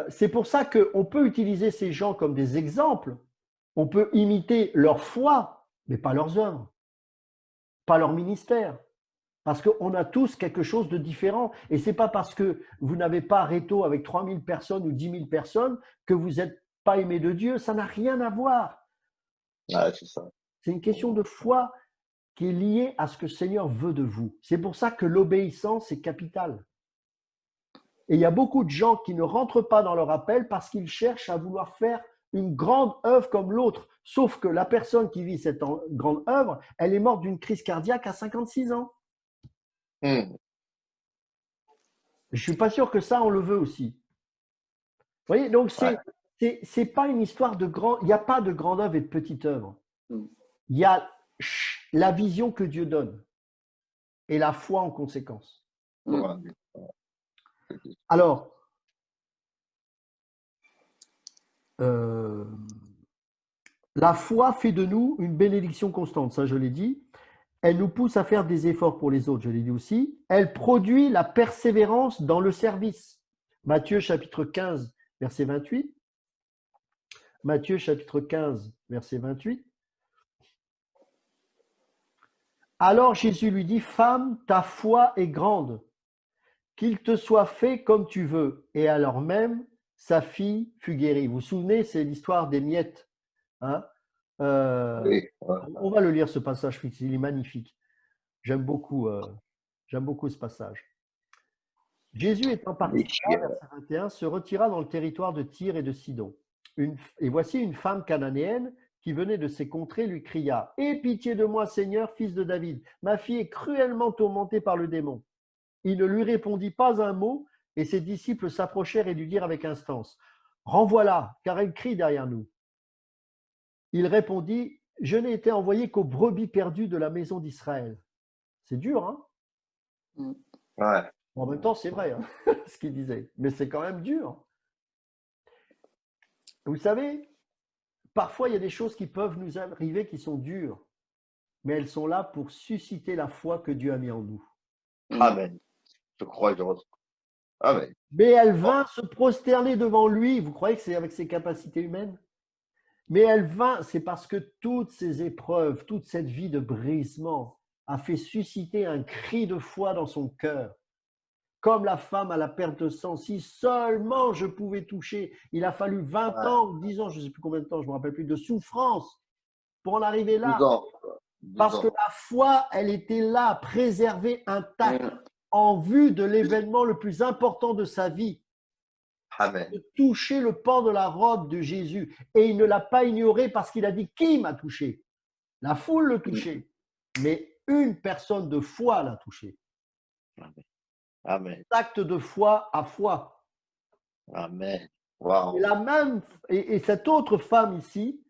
c'est pour ça qu'on peut utiliser ces gens comme des exemples. On peut imiter leur foi, mais pas leurs œuvres, pas leur ministère. Parce qu'on a tous quelque chose de différent. Et ce n'est pas parce que vous n'avez pas réto avec 3000 personnes ou 10 000 personnes que vous n'êtes pas aimé de Dieu. Ça n'a rien à voir. Ouais, c'est ça. C'est une question de foi qui est liée à ce que le Seigneur veut de vous. C'est pour ça que l'obéissance est capitale. Et il y a beaucoup de gens qui ne rentrent pas dans leur appel parce qu'ils cherchent à vouloir faire une grande œuvre comme l'autre. Sauf que la personne qui vit cette grande œuvre, elle est morte d'une crise cardiaque à 56 ans. Hmm. Je ne suis pas sûr que ça, on le veut aussi. Vous voyez, donc c'est pas une histoire de grand. Il n'y a pas de grande œuvre et de petite œuvre. Il y a la vision que Dieu donne et la foi en conséquence. Ouais. Alors, la foi fait de nous une bénédiction constante, ça je l'ai dit. Elle nous pousse à faire des efforts pour les autres, je l'ai dit aussi. Elle produit la persévérance dans le service. Matthieu chapitre 15, verset 28. Matthieu chapitre 15, verset 28. Alors Jésus lui dit, femme, ta foi est grande, qu'il te soit fait comme tu veux. Et alors même, sa fille fut guérie. Vous vous souvenez, c'est l'histoire des miettes. Hein. Oui, ouais. On va le lire ce passage, il est magnifique. J'aime beaucoup ce passage. Jésus étant parti là, verset 21, se retira dans le territoire de Tyr et de Sidon. Et voici une femme cananéenne qui venait de ces contrées lui cria « Aie pitié de moi, Seigneur, fils de David, ma fille est cruellement tourmentée par le démon. » Il ne lui répondit pas un mot, et ses disciples s'approchèrent et lui dirent avec instance « Renvoie-la, car elle crie derrière nous. » Il répondit « Je n'ai été envoyé qu'aux brebis perdues de la maison d'Israël. » C'est dur, hein? Ouais. En même temps, c'est vrai, hein, ce qu'il disait, mais c'est quand même dur. Vous savez, parfois, il y a des choses qui peuvent nous arriver qui sont dures, mais elles sont là pour susciter la foi que Dieu a mis en nous. Amen. Je crois et je reçois. Amen. Mais elle vint se prosterner devant lui. Vous croyez que c'est avec ses capacités humaines? Mais elle vint, c'est parce que toutes ces épreuves, toute cette vie de brisement a fait susciter un cri de foi dans son cœur. Comme la femme à la perte de sang, si seulement je pouvais toucher. Il a fallu 20 ans, 10 ans, je ne sais plus combien de temps, je ne me rappelle plus, de souffrance pour en arriver 12 là. ans. 12 Parce que ans. la foi, elle était là, préservée, intacte, en vue de l'événement le plus important de sa vie. Amen. De toucher le pan de la robe de Jésus. Et il ne l'a pas ignoré parce qu'il a dit « Qui m'a touché ?» La foule le touchait, mais une personne de foi l'a touché. Amen. Acte de foi à foi. Amen. Wow. Et cette autre femme ici,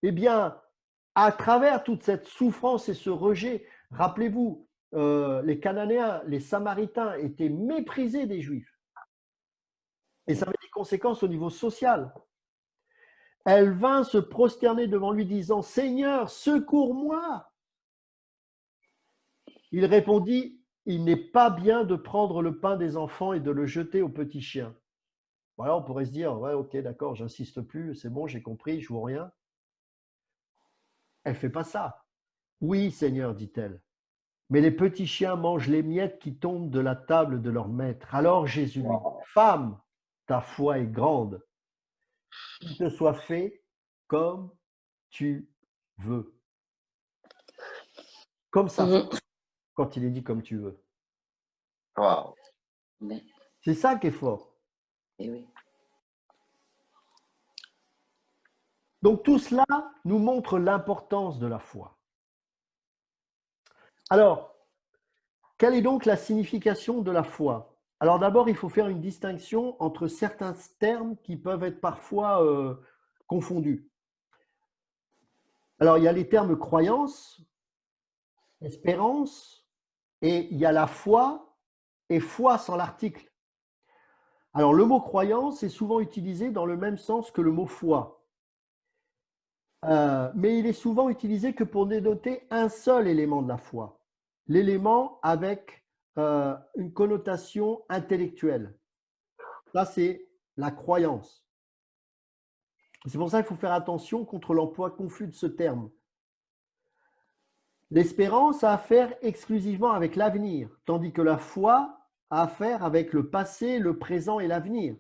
eh bien, à travers toute cette souffrance et ce rejet, rappelez-vous, les Cananéens, les Samaritains étaient méprisés des Juifs. Et ça avait des conséquences au niveau social. Elle vint se prosterner devant lui, disant « Seigneur, secours-moi » Il répondit « Il n'est pas bien de prendre le pain des enfants et de le jeter aux petits chiens. » Voilà, on pourrait se dire « Ouais, ok, d'accord, j'insiste plus, c'est bon, j'ai compris, je ne vois rien. » Elle ne fait pas ça. « Oui, Seigneur, dit-elle, mais les petits chiens mangent les miettes qui tombent de la table de leur maître. » Alors Jésus lui dit « Femme, ta foi est grande. Qu'il te soit fait comme tu veux. » Comme ça, quand il est dit « comme tu veux. » Wow. C'est ça qui est fort. Et oui. Donc tout cela nous montre l'importance de la foi. Alors, quelle est donc la signification de la foi? Alors d'abord, il faut faire une distinction entre certains termes qui peuvent être parfois confondus. Alors, il y a les termes croyance, espérance, et il y a la foi et foi sans l'article. Alors, le mot croyance est souvent utilisé dans le même sens que le mot foi. Mais il est souvent utilisé que pour dénoter un seul élément de la foi, l'élément avec une connotation intellectuelle. Ça, c'est la croyance. C'est pour ça qu'il faut faire attention contre l'emploi confus de ce terme. L'espérance a affaire exclusivement avec l'avenir, tandis que la foi a affaire avec le passé, le présent et l'avenir.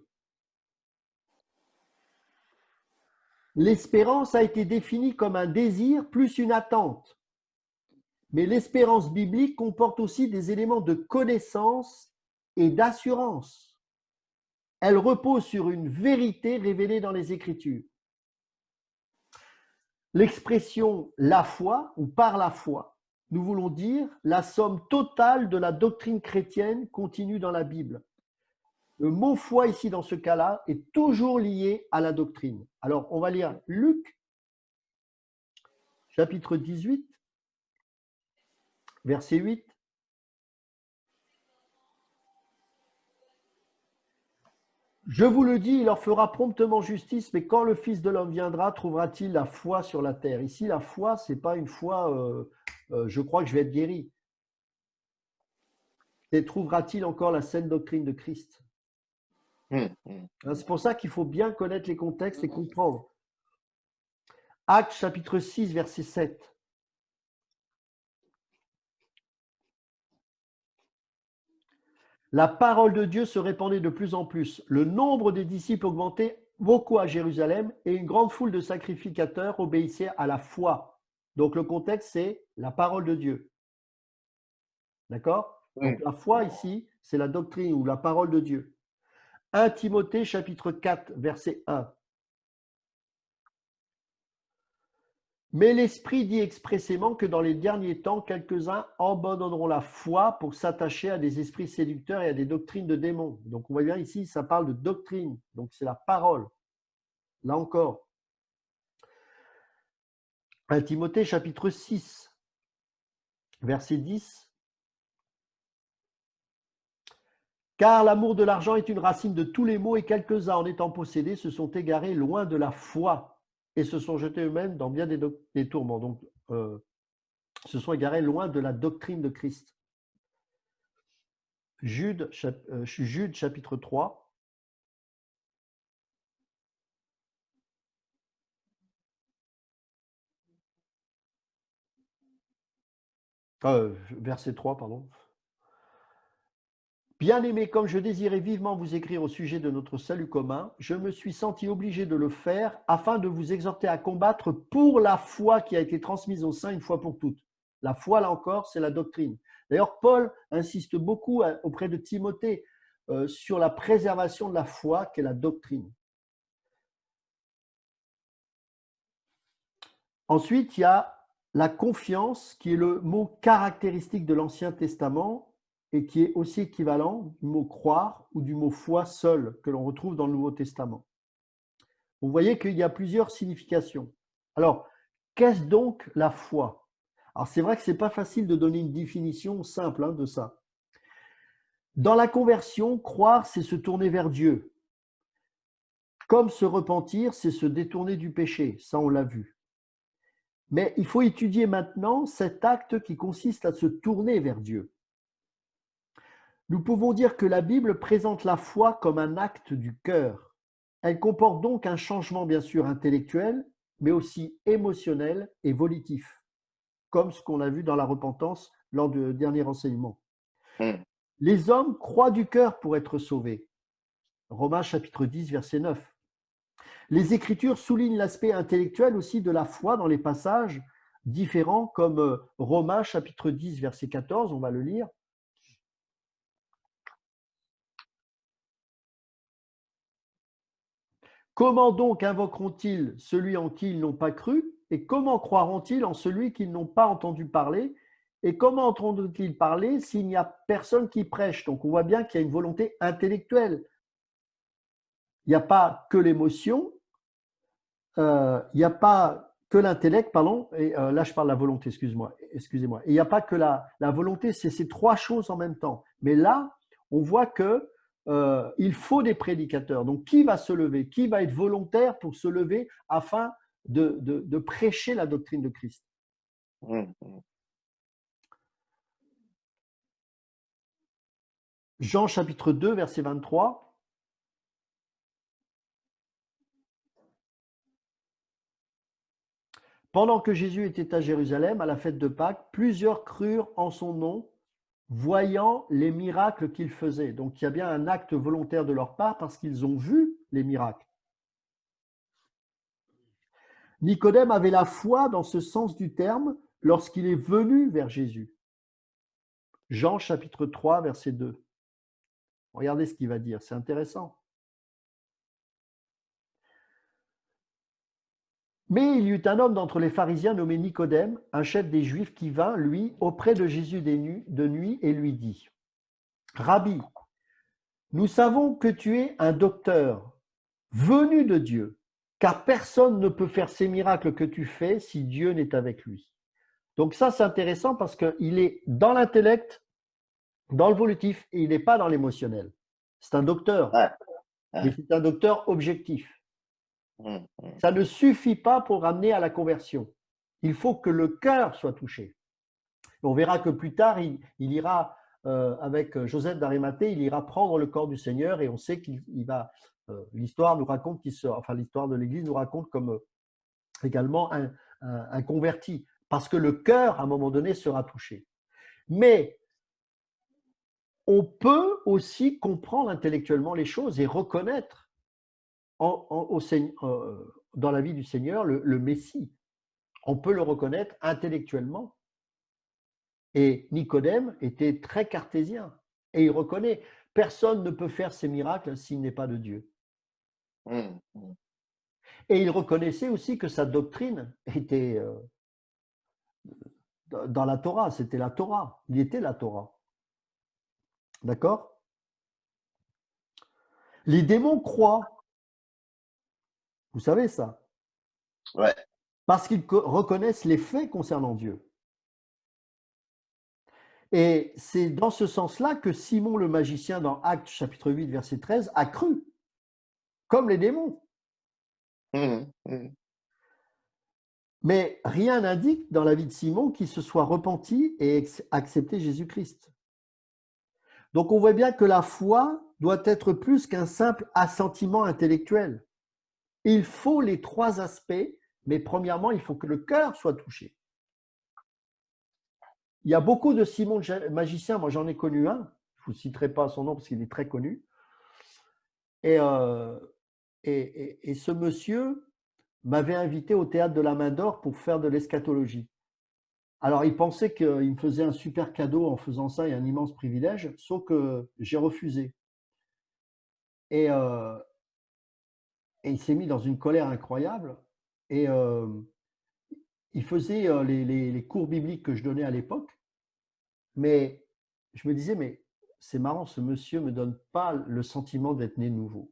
L'espérance a été définie comme un désir plus une attente. Mais l'espérance biblique comporte aussi des éléments de connaissance et d'assurance. Elle repose sur une vérité révélée dans les Écritures. L'expression « la foi » ou « par la foi », nous voulons dire la somme totale de la doctrine chrétienne contenue dans la Bible. Le mot foi ici, dans ce cas-là, est toujours lié à la doctrine. Alors, on va lire Luc, chapitre 18, verset 8. Je vous le dis, il leur fera promptement justice, mais quand le Fils de l'homme viendra, trouvera-t-il la foi sur la terre? Ici, la foi, ce n'est pas une foi, je crois que je vais être guéri. Et trouvera-t-il encore la saine doctrine de Christ? C'est pour ça qu'il faut bien connaître les contextes et comprendre. Actes chapitre 6, verset 7. La parole de Dieu se répandait de plus en plus. Le nombre des disciples augmentait beaucoup à Jérusalem et une grande foule de sacrificateurs obéissait à la foi. Donc le contexte, c'est la parole de Dieu. D'accord? Donc la foi ici, c'est la doctrine ou la parole de Dieu. 1 Timothée chapitre 4, verset 1. Mais l'Esprit dit expressément que dans les derniers temps, quelques-uns abandonneront la foi pour s'attacher à des esprits séducteurs et à des doctrines de démons. Donc on voit bien ici, ça parle de doctrine, donc c'est la parole. Là encore. 1 Timothée chapitre 6, verset 10. Car l'amour de l'argent est une racine de tous les maux et quelques-uns en étant possédés se sont égarés loin de la foi et se sont jetés eux-mêmes dans bien des tourments. Donc, se sont égarés loin de la doctrine de Christ. Jude chapitre 3. Verset 3, pardon. Bien-aimés, comme je désirais vivement vous écrire au sujet de notre salut commun, je me suis senti obligé de le faire afin de vous exhorter à combattre pour la foi qui a été transmise aux saints une fois pour toutes. La foi, là encore, c'est la doctrine. D'ailleurs, Paul insiste beaucoup auprès de Timothée sur la préservation de la foi qu'est la doctrine. Ensuite, il y a la confiance qui est le mot caractéristique de l'Ancien Testament et qui est aussi équivalent du mot croire ou du mot foi seul que l'on retrouve dans le Nouveau Testament. Vous voyez qu'il y a plusieurs significations. Alors, qu'est-ce donc la foi? Alors, c'est vrai que ce n'est pas facile de donner une définition simple de ça. Dans la conversion, croire, c'est se tourner vers Dieu. Comme se repentir, c'est se détourner du péché. Ça, on l'a vu. Mais il faut étudier maintenant cet acte qui consiste à se tourner vers Dieu. Nous pouvons dire que la Bible présente la foi comme un acte du cœur. Elle comporte donc un changement bien sûr intellectuel, mais aussi émotionnel et volitif, comme ce qu'on a vu dans la repentance lors du dernier enseignement. Les hommes croient du cœur pour être sauvés. Romains chapitre 10, verset 9. Les Écritures soulignent l'aspect intellectuel aussi de la foi dans les passages différents, comme Romains chapitre 10, verset 14, on va le lire. Comment donc invoqueront-ils celui en qui ils n'ont pas cru? Et comment croiront-ils en celui qu'ils n'ont pas entendu parler? Et comment entendront-ils parler s'il n'y a personne qui prêche? Donc on voit bien qu'il y a une volonté intellectuelle. Il n'y a pas que l'émotion, il n'y a pas que l'intellect, pardon, et là je parle de la volonté, excusez-moi. Et il n'y a pas que la volonté, c'est ces trois choses en même temps. Mais là, on voit que il faut des prédicateurs. Donc, qui va se lever? Qui va être volontaire pour se lever afin de prêcher la doctrine de Christ? Jean chapitre 2, verset 23. Pendant que Jésus était à Jérusalem, à la fête de Pâques, plusieurs crurent en son nom, voyant les miracles qu'il faisait. Donc il y a bien un acte volontaire de leur part parce qu'ils ont vu les miracles. Nicodème avait la foi dans ce sens du terme lorsqu'il est venu vers Jésus. Jean chapitre 3, verset 2. Regardez ce qu'il va dire, c'est intéressant. Mais il y eut un homme d'entre les pharisiens nommé Nicodème, un chef des Juifs, qui vint, lui, auprès de Jésus de nuit et lui dit, « Rabbi, nous savons que tu es un docteur, venu de Dieu, car personne ne peut faire ces miracles que tu fais si Dieu n'est avec lui. » Donc ça, c'est intéressant parce qu'il est dans l'intellect, dans le volitif, et il n'est pas dans l'émotionnel. C'est un docteur, mais c'est un docteur objectif. Ça ne suffit pas pour ramener à la conversion. Il faut que le cœur soit touché. On verra que plus tard, il ira avec Joseph d'Arimathée, il ira prendre le corps du Seigneur et on sait qu'il va. L'histoire nous raconte l'histoire de l'Église nous raconte comme également un converti, parce que le cœur, à un moment donné, sera touché. Mais on peut aussi comprendre intellectuellement les choses et reconnaître dans la vie du Seigneur le Messie. On peut le reconnaître intellectuellement. Et Nicodème était très cartésien. Et il reconnaît, personne ne peut faire ces miracles s'il n'est pas de Dieu. Et il reconnaissait aussi que sa doctrine était dans la Torah, c'était la Torah. Il était la Torah. D'accord? Les démons croient. Vous savez ça? Ouais. Parce qu'ils reconnaissent les faits concernant Dieu. Et c'est dans ce sens-là que Simon le magicien, dans Actes chapitre 8, verset 13, a cru, comme les démons. Mais rien n'indique dans la vie de Simon qu'il se soit repenti et accepté Jésus-Christ. Donc on voit bien que la foi doit être plus qu'un simple assentiment intellectuel. Il faut les trois aspects, mais premièrement, il faut que le cœur soit touché. Il y a beaucoup de Simon le magicien, moi j'en ai connu un, je ne vous citerai pas son nom parce qu'il est très connu. Et ce monsieur m'avait invité au théâtre de la Main d'Or pour faire de l'eschatologie. Alors, il pensait qu'il me faisait un super cadeau en faisant ça et un immense privilège, sauf que j'ai refusé. Et il s'est mis dans une colère incroyable. Et il faisait les cours bibliques que je donnais à l'époque. Mais je me disais, mais c'est marrant, ce monsieur ne me donne pas le sentiment d'être né nouveau.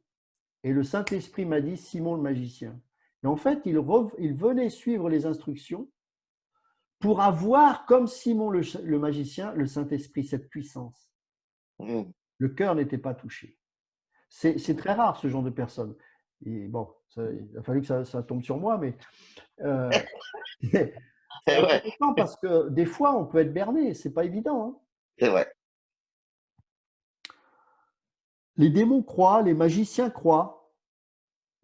Et le Saint-Esprit m'a dit, Simon le magicien. Et en fait, il venait suivre les instructions pour avoir, comme Simon le magicien, le Saint-Esprit, cette puissance. Le cœur n'était pas touché. C'est très rare, ce genre de personnes. Et bon, il a fallu que ça tombe sur moi, mais c'est intéressant parce que des fois, on peut être berné, c'est pas évident. Hein. C'est vrai. Les démons croient, les magiciens croient,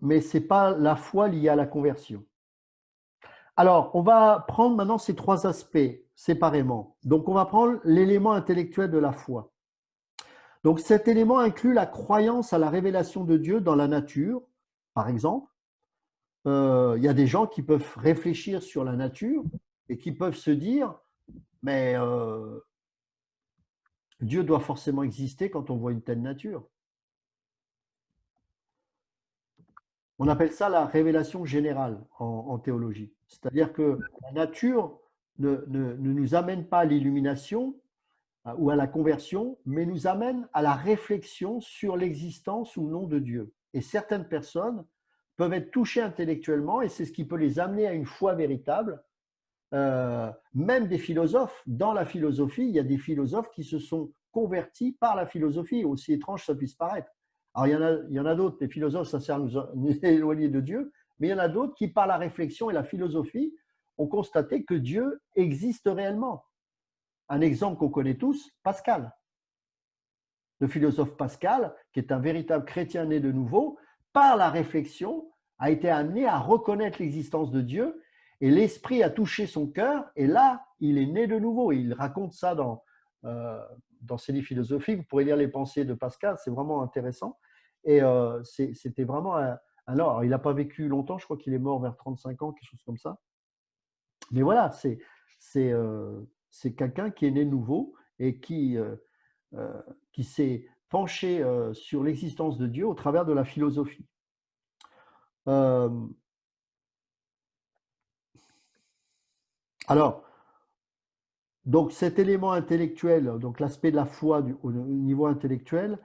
mais ce n'est pas la foi liée à la conversion. Alors, on va prendre maintenant ces trois aspects séparément. Donc, on va prendre l'élément intellectuel de la foi. Donc, cet élément inclut la croyance à la révélation de Dieu dans la nature, par exemple. Il y a des gens qui peuvent réfléchir sur la nature et qui peuvent se dire, mais Dieu doit forcément exister quand on voit une telle nature. On appelle ça la révélation générale en théologie. C'est-à-dire que la nature ne nous amène pas à l'illumination ou à la conversion, mais nous amène à la réflexion sur l'existence ou non de Dieu. Et certaines personnes peuvent être touchées intellectuellement et c'est ce qui peut les amener à une foi véritable. Même des philosophes, dans la philosophie, il y a des philosophes qui se sont convertis par la philosophie, aussi étrange ça puisse paraître. Alors, il y en a d'autres, les philosophes, ça sert à nous éloigner de Dieu, mais il y en a d'autres qui, par la réflexion et la philosophie, ont constaté que Dieu existe réellement. Un exemple qu'on connaît tous, Pascal. Le philosophe Pascal, qui est un véritable chrétien né de nouveau, par la réflexion, a été amené à reconnaître l'existence de Dieu Et l'Esprit a touché son cœur, et là, il est né de nouveau. Et il raconte ça dans ses livres philosophiques. Vous pourrez lire Les Pensées de Pascal, c'est vraiment intéressant. Et c'était vraiment alors, il n'a pas vécu longtemps, je crois qu'il est mort vers 35 ans, quelque chose comme ça. Mais voilà, c'est quelqu'un qui est né nouveau et qui s'est penché sur l'existence de Dieu au travers de la philosophie. Alors, donc cet élément intellectuel, donc l'aspect de la foi au niveau intellectuel,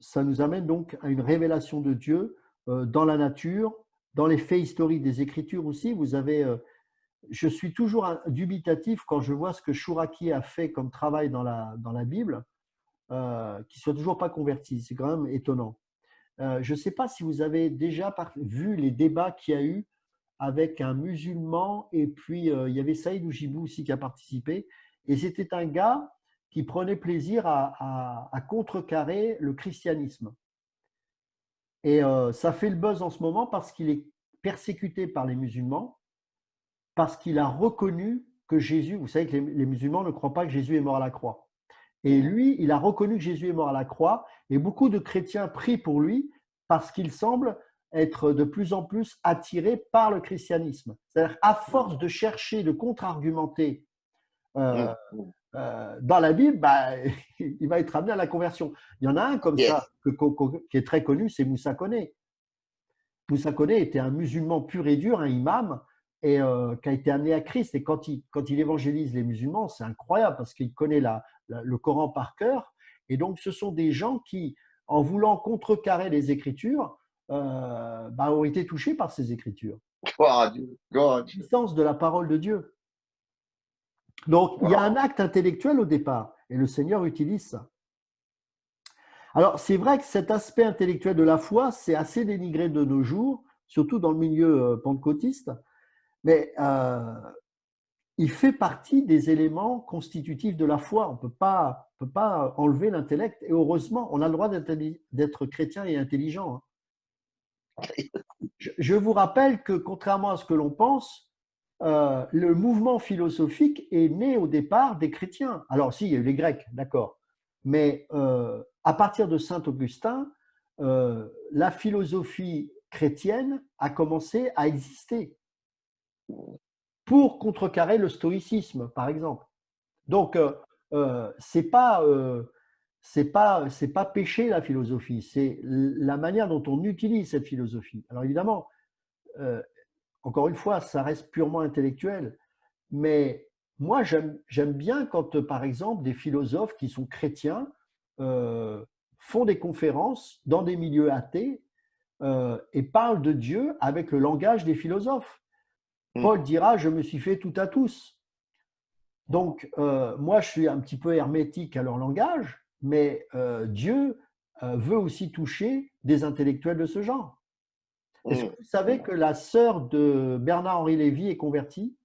ça nous amène donc à une révélation de Dieu dans la nature, dans les faits historiques des Écritures aussi. Vous avez, je suis toujours dubitatif quand je vois ce que Chouraki a fait comme travail dans la Bible, qu'il ne soit toujours pas converti. C'est quand même étonnant. Je ne sais pas si vous avez déjà vu les débats qu'il y a eu avec un musulman, et puis il y avait Saïd Oujibou aussi qui a participé, et c'était un gars qui prenait plaisir à contrecarrer le christianisme. Et ça fait le buzz en ce moment parce qu'il est persécuté par les musulmans, parce qu'il a reconnu que Jésus, vous savez que les musulmans ne croient pas que Jésus est mort à la croix. Et lui, il a reconnu que Jésus est mort à la croix, et beaucoup de chrétiens prient pour lui parce qu'il semble être de plus en plus attiré par le christianisme. C'est-à-dire, à force de chercher, de contre-argumenter dans la Bible, il va être amené à la conversion. Il y en a un comme ça qui est très connu, c'est Moussa Koné. Moussa Koné était un musulman pur et dur, un imam, et qui a été amené à Christ. Et quand il évangélise les musulmans, c'est incroyable parce qu'il connaît le Coran par cœur. Et donc, ce sont des gens qui, en voulant contrecarrer les Écritures, ont été touchés par ces Écritures. La puissance de la parole de Dieu. Donc, il y a un acte intellectuel au départ, et le Seigneur utilise ça. Alors, c'est vrai que cet aspect intellectuel de la foi, c'est assez dénigré de nos jours, surtout dans le milieu pentecôtiste, mais il fait partie des éléments constitutifs de la foi. On ne peut pas enlever l'intellect, et heureusement, on a le droit d'être chrétien et intelligent. Je vous rappelle que, contrairement à ce que l'on pense, le mouvement philosophique est né au départ des chrétiens. Alors, si, il y a eu les Grecs, d'accord, mais à partir de Saint Augustin, la philosophie chrétienne a commencé à exister pour contrecarrer le stoïcisme, par exemple. Donc, c'est pas péché la philosophie, c'est la manière dont on utilise cette philosophie. Alors évidemment, encore une fois, ça reste purement intellectuel, mais moi j'aime bien quand, par exemple, des philosophes qui sont chrétiens font des conférences dans des milieux athées et parlent de Dieu avec le langage des philosophes. Paul dira « je me suis fait tout à tous ». Donc, moi, je suis un petit peu hermétique à leur langage, mais Dieu veut aussi toucher des intellectuels de ce genre. Est-ce que vous savez que la sœur de Bernard-Henri Lévy est convertie?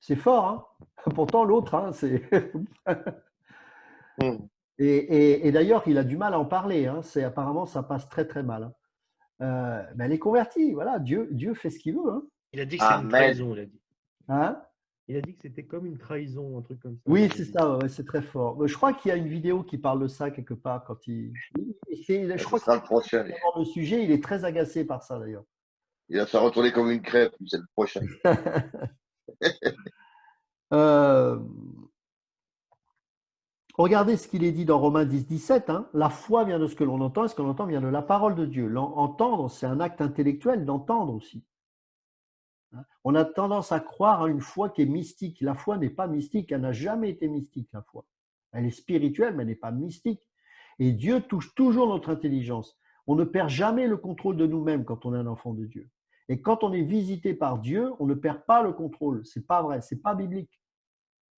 C'est fort, hein? Pourtant, l'autre, hein, c'est… Et d'ailleurs, il a du mal à en parler. Hein. Apparemment, ça passe très, très mal. Mais elle est convertie, voilà. Dieu fait ce qu'il veut. Hein. Il a dit que c'est une trahison, il a dit. Hein? Il a dit que c'était comme une trahison, un truc comme ça. Oui, c'est ça, ouais, c'est très fort. Je crois qu'il y a une vidéo qui parle de ça quelque part quand je crois que c'est le sujet, il est très agacé par ça d'ailleurs. Il va se retourner comme une crêpe, c'est le prochain. Regardez ce qu'il est dit dans Romains 10, 17. Hein. La foi vient de ce que l'on entend, et ce que l'on entend vient de la parole de Dieu. Entendre, c'est un acte intellectuel d'entendre aussi. On a tendance à croire à une foi qui est mystique. La foi n'est pas mystique, elle n'a jamais été mystique, la foi. Elle est spirituelle, mais elle n'est pas mystique. Et Dieu touche toujours notre intelligence. On ne perd jamais le contrôle de nous-mêmes quand on est un enfant de Dieu. Et quand on est visité par Dieu, on ne perd pas le contrôle. C'est pas vrai, c'est pas biblique.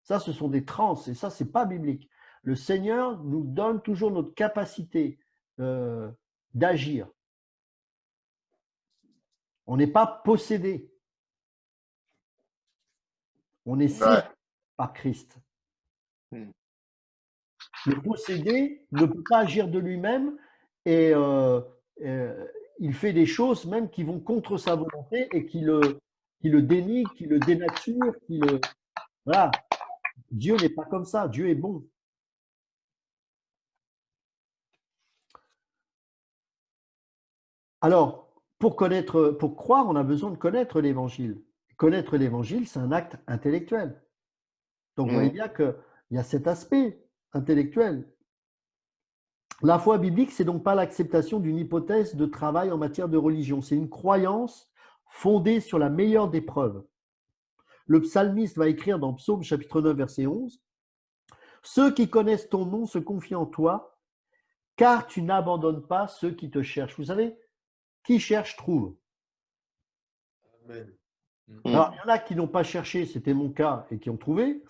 Ça, ce sont des transes, et ça, c'est pas biblique. Le Seigneur nous donne toujours notre capacité d'agir. On n'est pas possédé. On est saisi par Christ. Le possédé ne peut pas agir de lui-même et il fait des choses même qui vont contre sa volonté et qui le dénigrent, qui le dénaturent, Voilà. Dieu n'est pas comme ça. Dieu est bon. Alors, pour croire, on a besoin de connaître l'Évangile. Connaître l'Évangile, c'est un acte intellectuel. Donc, vous voyez bien qu'il y a cet aspect intellectuel. La foi biblique, c'est donc pas l'acceptation d'une hypothèse de travail en matière de religion. C'est une croyance fondée sur la meilleure des preuves. Le psalmiste va écrire dans Psaume chapitre 9, verset 11, « Ceux qui connaissent ton nom se confient en toi, car tu n'abandonnes pas ceux qui te cherchent. » Vous savez, qui cherche trouve. Amen. Alors, il y en a qui n'ont pas cherché, c'était mon cas, et qui ont trouvé.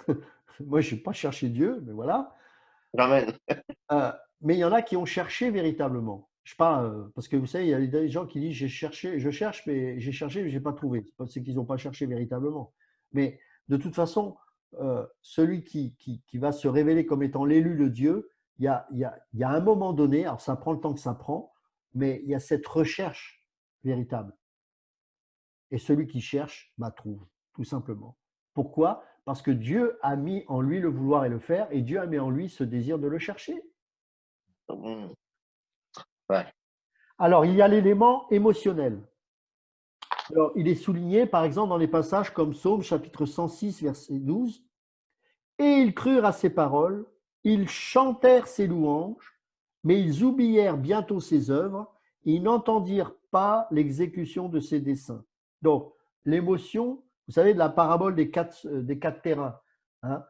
Moi, je n'ai pas cherché Dieu, mais voilà. Amen. Mais il y en a qui ont cherché véritablement. Je sais pas, parce que vous savez, il y a des gens qui disent je cherche, mais je n'ai pas trouvé. C'est qu'ils n'ont pas cherché véritablement. Mais de toute façon, celui qui va se révéler comme étant l'élu de Dieu, il y a un moment donné, alors ça prend le temps que ça prend, mais il y a cette recherche véritable. Et celui qui cherche, trouve, tout simplement. Pourquoi? Parce que Dieu a mis en lui le vouloir et le faire, et Dieu a mis en lui ce désir de le chercher. Ouais. Alors, il y a l'élément émotionnel. Alors, il est souligné, par exemple, dans les passages comme Psaume, chapitre 106, verset 12. « Et ils crurent à ses paroles, ils chantèrent ses louanges, mais ils oublièrent bientôt ses œuvres, ils n'entendirent pas l'exécution de ses desseins. » Donc, l'émotion, vous savez, de la parabole des quatre terrains. Hein,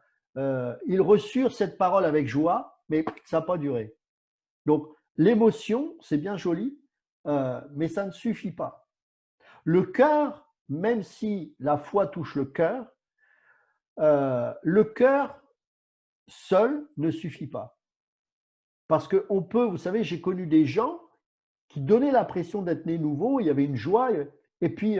ils reçurent cette parole avec joie, mais ça n'a pas duré. Donc, l'émotion, c'est bien joli, mais ça ne suffit pas. Le cœur, même si la foi touche le cœur seul ne suffit pas. Parce qu'on peut, vous savez, j'ai connu des gens qui donnaient l'impression d'être nés nouveaux, il y avait une joie, et puis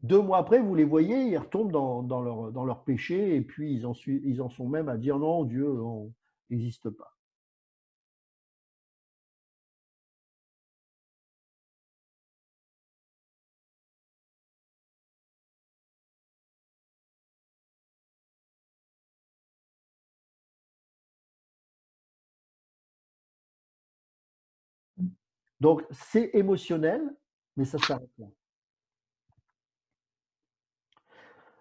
2 mois après, vous les voyez, ils retombent dans leur péché, et puis ils en sont même à dire non, Dieu n'existe pas. Donc, c'est émotionnel, mais ça s'arrête là.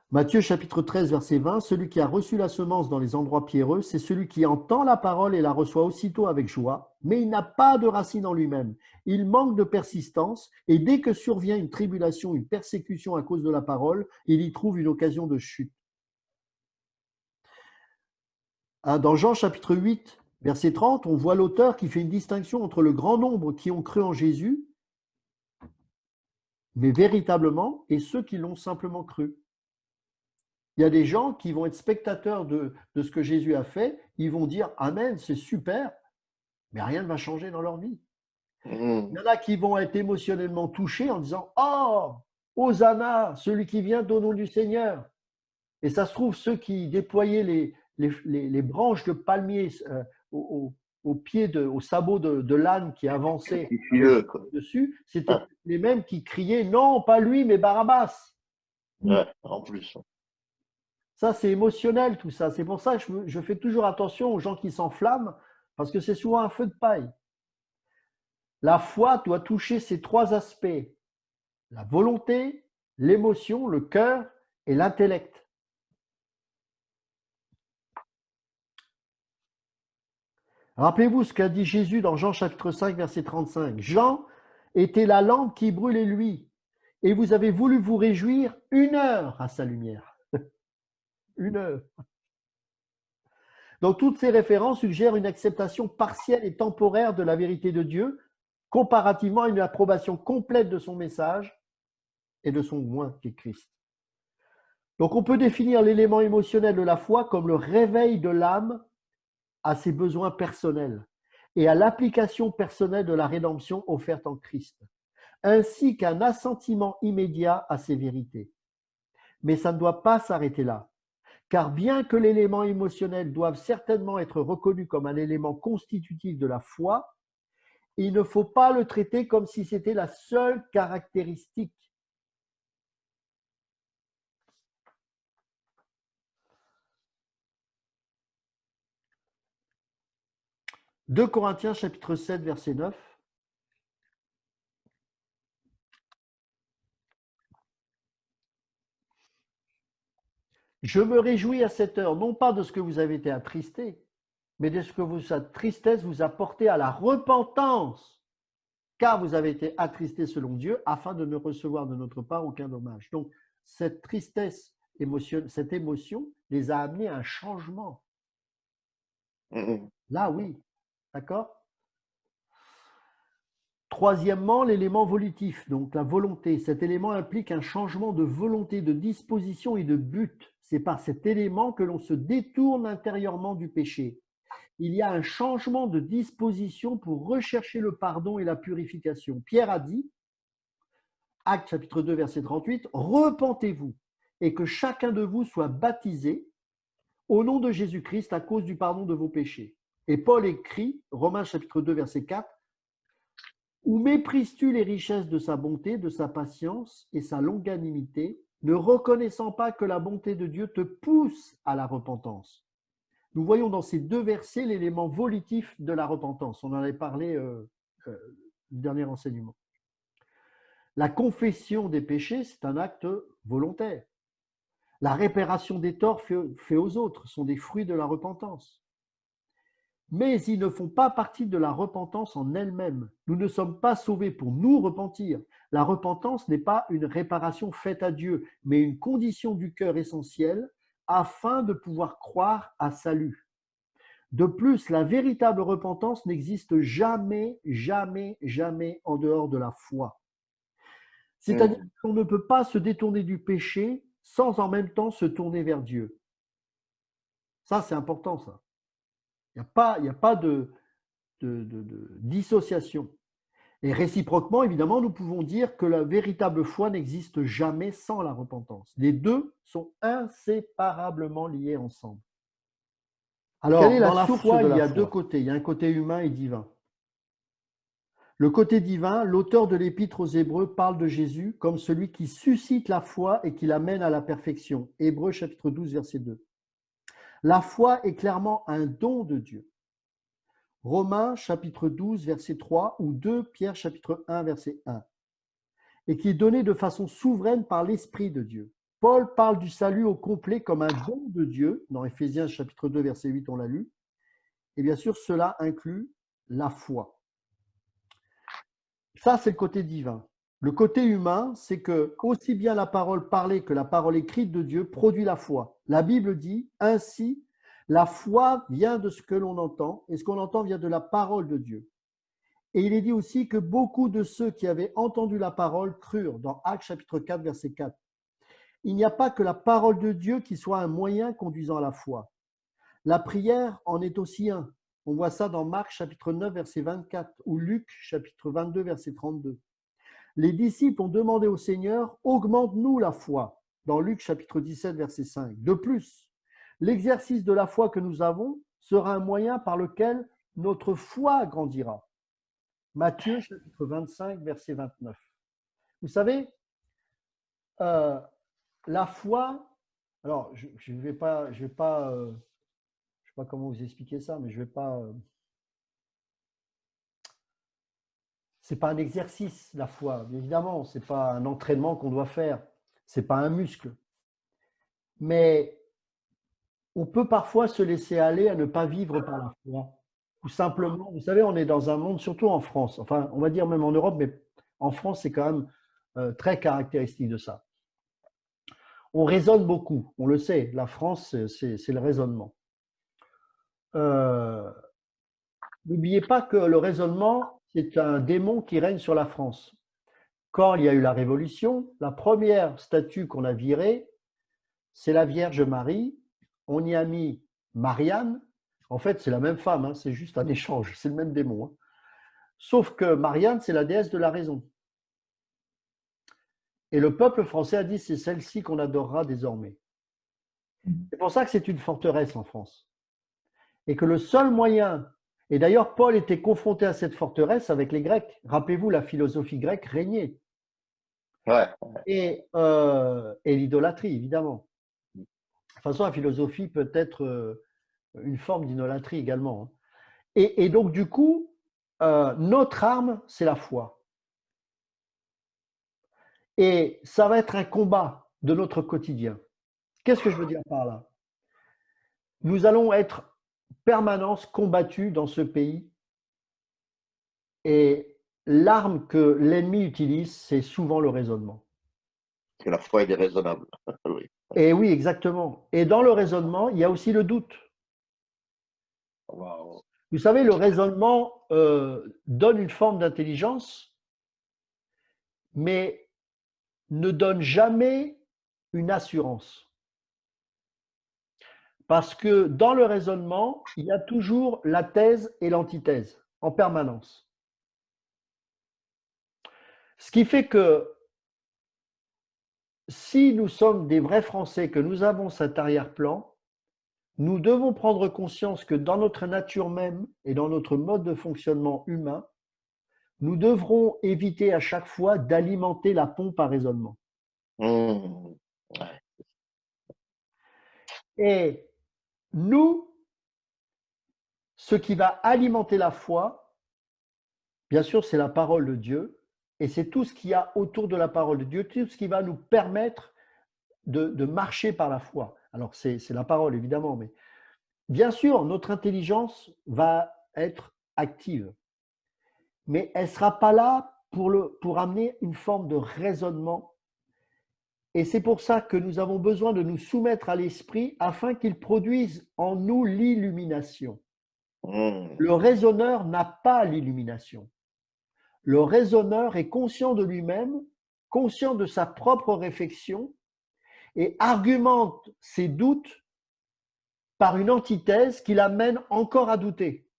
Matthieu chapitre 13, verset 20, « Celui qui a reçu la semence dans les endroits pierreux, c'est celui qui entend la parole et la reçoit aussitôt avec joie, mais il n'a pas de racine en lui-même. Il manque de persistance, et dès que survient une tribulation, une persécution à cause de la parole, il y trouve une occasion de chute. » Dans Jean chapitre 8, verset 30, on voit l'auteur qui fait une distinction entre le grand nombre qui ont cru en Jésus, mais véritablement, et ceux qui l'ont simplement cru. Il y a des gens qui vont être spectateurs de ce que Jésus a fait, ils vont dire « Amen, c'est super », mais rien ne va changer dans leur vie. Il y en a qui vont être émotionnellement touchés en disant « Oh, Hosanna, celui qui vient au nom du Seigneur ». Et ça se trouve, ceux qui déployaient les branches de palmier au sabot de l'âne qui avançait dessus, c'était les mêmes qui criaient « Non, pas lui, mais Barabbas ». Ouais, en plus. Ça, c'est émotionnel tout ça. C'est pour ça que je fais toujours attention aux gens qui s'enflamment, parce que c'est souvent un feu de paille. La foi doit toucher ces 3 aspects, la volonté, l'émotion, le cœur et l'intellect. Rappelez-vous ce qu'a dit Jésus dans Jean chapitre 5, verset 35. « Jean était la lampe qui brûlait lui, et vous avez voulu vous réjouir 1 heure à sa lumière. » 1 heure. Donc, toutes ces références suggèrent une acceptation partielle et temporaire de la vérité de Dieu, comparativement à une approbation complète de son message et de son moi qui est Christ. Donc, on peut définir l'élément émotionnel de la foi comme le réveil de l'âme à ses besoins personnels et à l'application personnelle de la rédemption offerte en Christ, ainsi qu'un assentiment immédiat à ces vérités. Mais ça ne doit pas s'arrêter là. Car bien que l'élément émotionnel doive certainement être reconnu comme un élément constitutif de la foi, il ne faut pas le traiter comme si c'était la seule caractéristique. « 2 Corinthiens chapitre 7, verset 9. Je me réjouis à cette heure, non pas de ce que vous avez été attristés, mais de ce que sa tristesse vous a porté à la repentance, car vous avez été attristés selon Dieu, afin de ne recevoir de notre part aucun dommage. » Donc, cette tristesse, cette émotion les a amenés à un changement. Là, oui. D'accord ? Troisièmement, l'élément volitif, donc la volonté. Cet élément implique un changement de volonté, de disposition et de but. C'est par cet élément que l'on se détourne intérieurement du péché. Il y a un changement de disposition pour rechercher le pardon et la purification. Pierre a dit, Actes chapitre 2, verset 38, « Repentez-vous et que chacun de vous soit baptisé au nom de Jésus-Christ à cause du pardon de vos péchés. » Et Paul écrit, Romains chapitre 2, verset 4, « Ou méprises-tu les richesses de sa bonté, de sa patience et sa longanimité, ne reconnaissant pas que la bonté de Dieu te pousse à la repentance ?» Nous voyons dans ces deux versets l'élément volitif de la repentance. On en avait parlé le dernier enseignement. La confession des péchés, c'est un acte volontaire. La réparation des torts faits aux autres sont des fruits de la repentance. Mais ils ne font pas partie de la repentance en elle-même. Nous ne sommes pas sauvés pour nous repentir. La repentance n'est pas une réparation faite à Dieu, mais une condition du cœur essentielle afin de pouvoir croire à salut. De plus, la véritable repentance n'existe jamais, jamais, jamais en dehors de la foi. C'est-à-dire qu'on ne peut pas se détourner du péché sans en même temps se tourner vers Dieu. Ça, c'est important, ça. Il n'y a pas de dissociation. Et réciproquement, évidemment, nous pouvons dire que la véritable foi n'existe jamais sans la repentance. Les deux sont inséparablement liés ensemble. Alors, dans la foi, il y a deux côtés. Il y a un côté humain et divin. Le côté divin, l'auteur de l'Épître aux Hébreux parle de Jésus comme celui qui suscite la foi et qui l'amène à la perfection. Hébreux chapitre 12, verset 2. La foi est clairement un don de Dieu. Romains chapitre 12, verset 3 ou 2 Pierre chapitre 1, verset 1. Et qui est donné de façon souveraine par l'Esprit de Dieu. Paul parle du salut au complet comme un don de Dieu. Dans Éphésiens chapitre 2, verset 8, on l'a lu. Et bien sûr, cela inclut la foi. Ça, c'est le côté divin. Le côté humain, c'est que aussi bien la parole parlée que la parole écrite de Dieu produit la foi. La Bible dit ainsi, la foi vient de ce que l'on entend, et ce qu'on entend vient de la parole de Dieu. Et il est dit aussi que beaucoup de ceux qui avaient entendu la parole crurent, dans Actes chapitre 4, verset 4. Il n'y a pas que la parole de Dieu qui soit un moyen conduisant à la foi. La prière en est aussi un. On voit ça dans Marc chapitre 9, verset 24 ou Luc chapitre 22, verset 32. Les disciples ont demandé au Seigneur, augmente-nous la foi, dans Luc chapitre 17, verset 5. De plus, l'exercice de la foi que nous avons sera un moyen par lequel notre foi grandira. Matthieu chapitre 25, verset 29. Vous savez, la foi, alors je ne vais pas, je sais pas comment vous expliquer ça, mais je vais pas. C'est pas un exercice, la foi. Évidemment, c'est pas un entraînement qu'on doit faire. C'est pas un muscle. Mais on peut parfois se laisser aller à ne pas vivre par la foi. Ou simplement, vous savez, on est dans un monde, surtout en France, enfin, on va dire même en Europe, mais en France, c'est quand même très caractéristique de ça. On raisonne beaucoup, on le sait. La France, c'est le raisonnement. N'oubliez pas que le raisonnement, c'est un démon qui règne sur la France. Quand il y a eu la Révolution, la première statue qu'on a virée, c'est la Vierge Marie. On y a mis Marianne. En fait, c'est la même femme, hein, c'est juste un échange, c'est le même démon. Hein. Sauf que Marianne, c'est la déesse de la raison. Et le peuple français a dit, c'est celle-ci qu'on adorera désormais. C'est pour ça que c'est une forteresse en France. Et que le seul moyen, Et d'ailleurs, Paul était confronté à cette forteresse avec les Grecs. Rappelez-vous, la philosophie grecque régnait. Ouais. Et l'idolâtrie, évidemment. De toute façon, la philosophie peut être une forme d'idolâtrie également, hein. Et donc, du coup, notre arme, c'est la foi. Et ça va être un combat de notre quotidien. Qu'est-ce que je veux dire par là? Nous allons être permanence combattus dans ce pays. Et l'arme que l'ennemi utilise, c'est souvent le raisonnement. Que la foi est déraisonnable. Oui. Et oui, exactement. Et dans le raisonnement, il y a aussi le doute. Wow. Vous savez, le raisonnement donne une forme d'intelligence, mais ne donne jamais une assurance. Parce que dans le raisonnement, il y a toujours la thèse et l'antithèse en permanence. Ce qui fait que si nous sommes des vrais Français, que nous avons cet arrière-plan, nous devons prendre conscience que dans notre nature même et dans notre mode de fonctionnement humain, nous devrons éviter à chaque fois d'alimenter la pompe à raisonnement. Ouais. Et nous, ce qui va alimenter la foi, bien sûr, c'est la parole de Dieu, et c'est tout ce qu'il y a autour de la parole de Dieu, tout ce qui va nous permettre de marcher par la foi. Alors, c'est la parole, évidemment, mais bien sûr, notre intelligence va être active, mais elle ne sera pas là pour amener une forme de raisonnement. Et c'est pour ça que nous avons besoin de nous soumettre à l'esprit afin qu'il produise en nous l'illumination. Le raisonneur n'a pas l'illumination. Le raisonneur est conscient de lui-même, conscient de sa propre réflexion et argumente ses doutes par une antithèse qui l'amène encore à douter.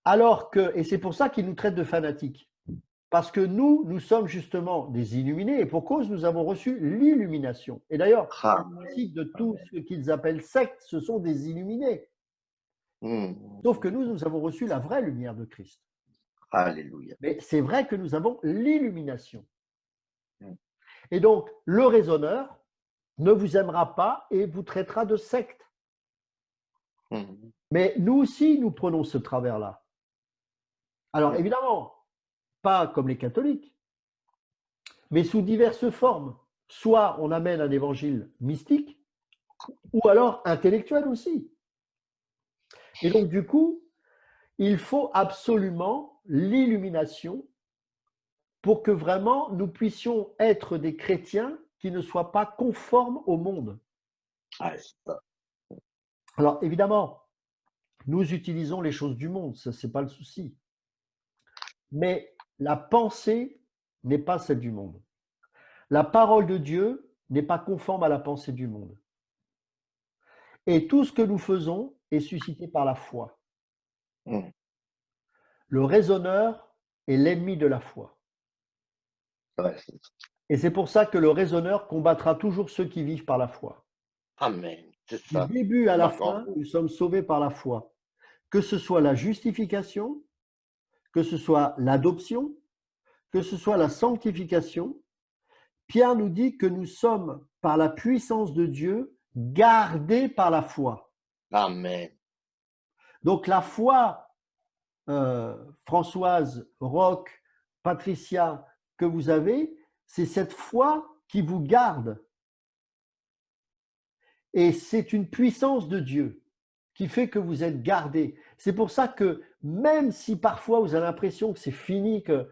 Alors que, et c'est pour ça qu'il nous traite de fanatiques, parce que nous sommes justement des illuminés et pour cause, nous avons reçu l'illumination. Et d'ailleurs, le principe de tout ce qu'ils appellent secte, ce sont des illuminés. Sauf que nous avons reçu la vraie lumière de Christ. Alléluia. Mais c'est vrai que nous avons l'illumination. Et donc, le raisonneur ne vous aimera pas et vous traitera de secte. Mais nous aussi, nous prenons ce travers-là. Alors, évidemment, pas comme les catholiques, mais sous diverses formes. Soit on amène un évangile mystique, ou alors intellectuel aussi. Et donc, du coup, il faut absolument l'illumination pour que vraiment nous puissions être des chrétiens qui ne soient pas conformes au monde. Alors, évidemment, nous utilisons les choses du monde, ça, ce n'est pas le souci. Mais la pensée n'est pas celle du monde. La parole de Dieu n'est pas conforme à la pensée du monde. Et tout ce que nous faisons est suscité par la foi. Le raisonneur est l'ennemi de la foi. Et c'est pour ça que le raisonneur combattra toujours ceux qui vivent par la foi. Amen. C'est ça. Du début à la fin, nous sommes sauvés par la foi. Que ce soit la justification, que ce soit l'adoption, que ce soit la sanctification, Pierre nous dit que nous sommes, par la puissance de Dieu, gardés par la foi. Amen. Donc la foi, Françoise, Roch, Patricia, que vous avez, c'est cette foi qui vous garde. Et c'est une puissance de Dieu qui fait que vous êtes gardés. C'est pour ça que même si parfois vous avez l'impression que c'est fini, que,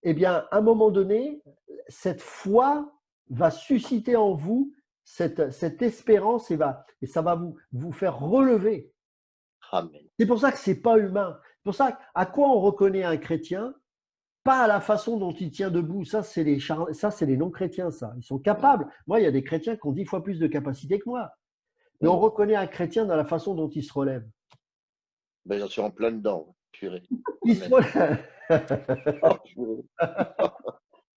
eh bien, à un moment donné, cette foi va susciter en vous cette espérance et ça va vous faire relever. Amen. C'est pour ça que ce n'est pas humain. C'est pour ça à quoi on reconnaît un chrétien, pas à la façon dont il tient debout. Ça, c'est les non-chrétiens, ça. Ils sont capables. Moi, il y a des chrétiens qui ont 10 fois plus de capacité que moi. Mais on reconnaît un chrétien dans la façon dont il se relève. Ben, j'en suis en plein dedans, purée. Il se relève.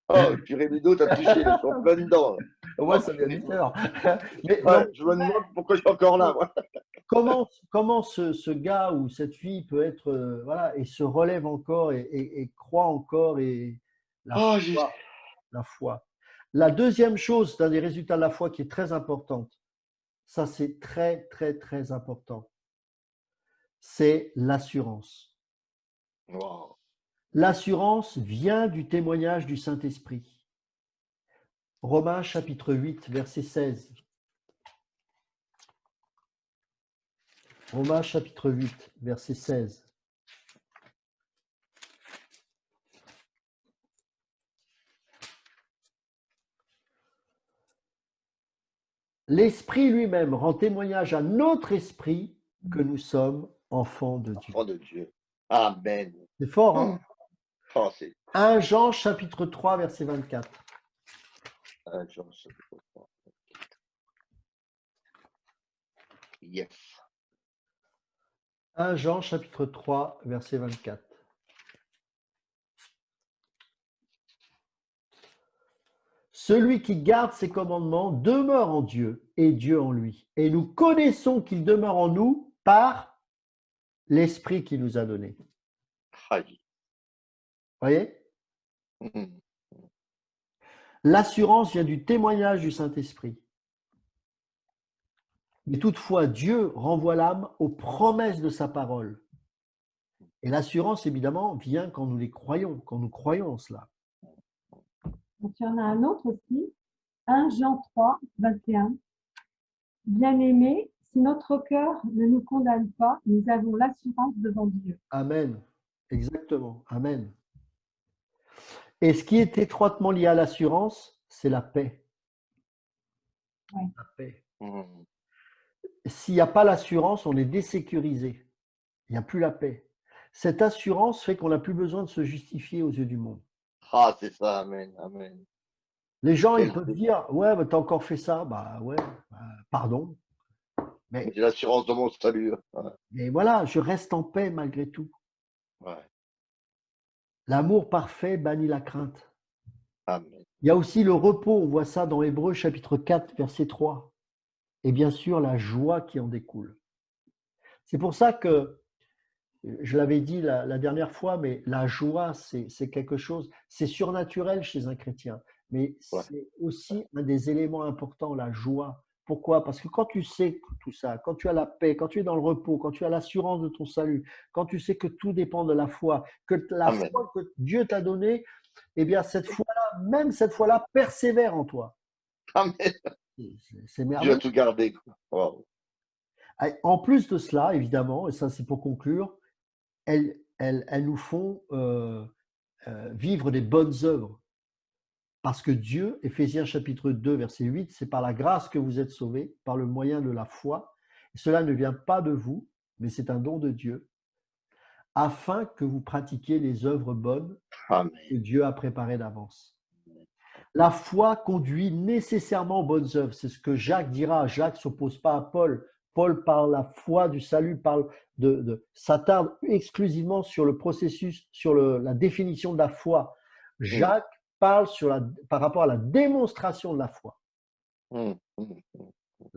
Oh, purée, Ludo, t'as touché, je suis en plein dedans. Moi, ça vient du cœur. Mais ouais, je me demande pourquoi je suis encore là, moi. comment ce gars ou cette fille peut être, voilà, et se relève encore et croit encore et la Oh, Jésus. foi, la foi. La deuxième chose d'un des résultats de la foi qui est très importante, ça c'est très, très, très important, c'est l'assurance. Wow. L'assurance vient du témoignage du Saint-Esprit. Romains chapitre 8, verset 16. Romains chapitre 8, verset 16. L'Esprit lui-même rend témoignage à notre esprit que nous sommes enfants de Dieu. Enfant de Dieu. Amen. C'est fort, hein? Oh, c'est 1 Jean chapitre 3, verset 24. un Jean chapitre 3. Yes. 1 Jean chapitre 3, verset 24. Celui qui garde ses commandements demeure en Dieu et Dieu en lui. Et nous connaissons qu'il demeure en nous par l'Esprit qu'il nous a donné. Aïe. Voyez? Mhm. L'assurance vient du témoignage du Saint-Esprit. Mais toutefois, Dieu renvoie l'âme aux promesses de sa parole. Et l'assurance, évidemment, vient quand nous les croyons, quand nous croyons en cela. Donc, il y en a un autre aussi, 1 Jean 3, 21. Bien-aimés, si notre cœur ne nous condamne pas, nous avons l'assurance devant Dieu. Amen. Exactement. Amen. Et ce qui est étroitement lié à l'assurance, c'est la paix. Ouais. La paix. Mhm. S'il n'y a pas l'assurance, on est désécurisé. Il n'y a plus la paix. Cette assurance fait qu'on n'a plus besoin de se justifier aux yeux du monde. Ah, c'est ça. Amen. Amen. Les gens, ils Quel- peuvent dire, ouais, mais t'as encore fait ça. Bah ouais, pardon. J'ai l'assurance de mon salut. Mais voilà, je reste en paix malgré tout. Ouais. L'amour parfait bannit la crainte. Amen. Il y a aussi le repos, on voit ça dans Hébreux chapitre 4, verset 3. Et bien sûr, la joie qui en découle. C'est pour ça que, je l'avais dit la dernière fois, mais la joie, c'est quelque chose, c'est surnaturel chez un chrétien. Mais Ouais. c'est aussi un des éléments importants, la joie. Pourquoi? Parce que quand tu sais tout ça, quand tu as la paix, quand tu es dans le repos, quand tu as l'assurance de ton salut, quand tu sais que tout dépend de la foi, que la Amen. foi que Dieu t'a donnée, eh bien cette foi-là, même cette foi-là, persévère en toi. Amen. C'est Dieu a merveilleux. tout gardé. Wow. En plus de cela, évidemment, et ça c'est pour conclure, elles nous font vivre des bonnes œuvres. Parce que Dieu, Éphésiens chapitre 2, verset 8, c'est par la grâce que vous êtes sauvés, par le moyen de la foi. Et cela ne vient pas de vous, mais c'est un don de Dieu, afin que vous pratiquiez les œuvres bonnes Amen. que Dieu a préparées d'avance. La foi conduit nécessairement aux bonnes œuvres. C'est ce que Jacques dira. Jacques ne s'oppose pas à Paul. Paul parle la foi du salut, s'attarde exclusivement sur le processus, sur la définition de la foi. Jacques parle par rapport à la démonstration de la foi. Mhm. Mhm.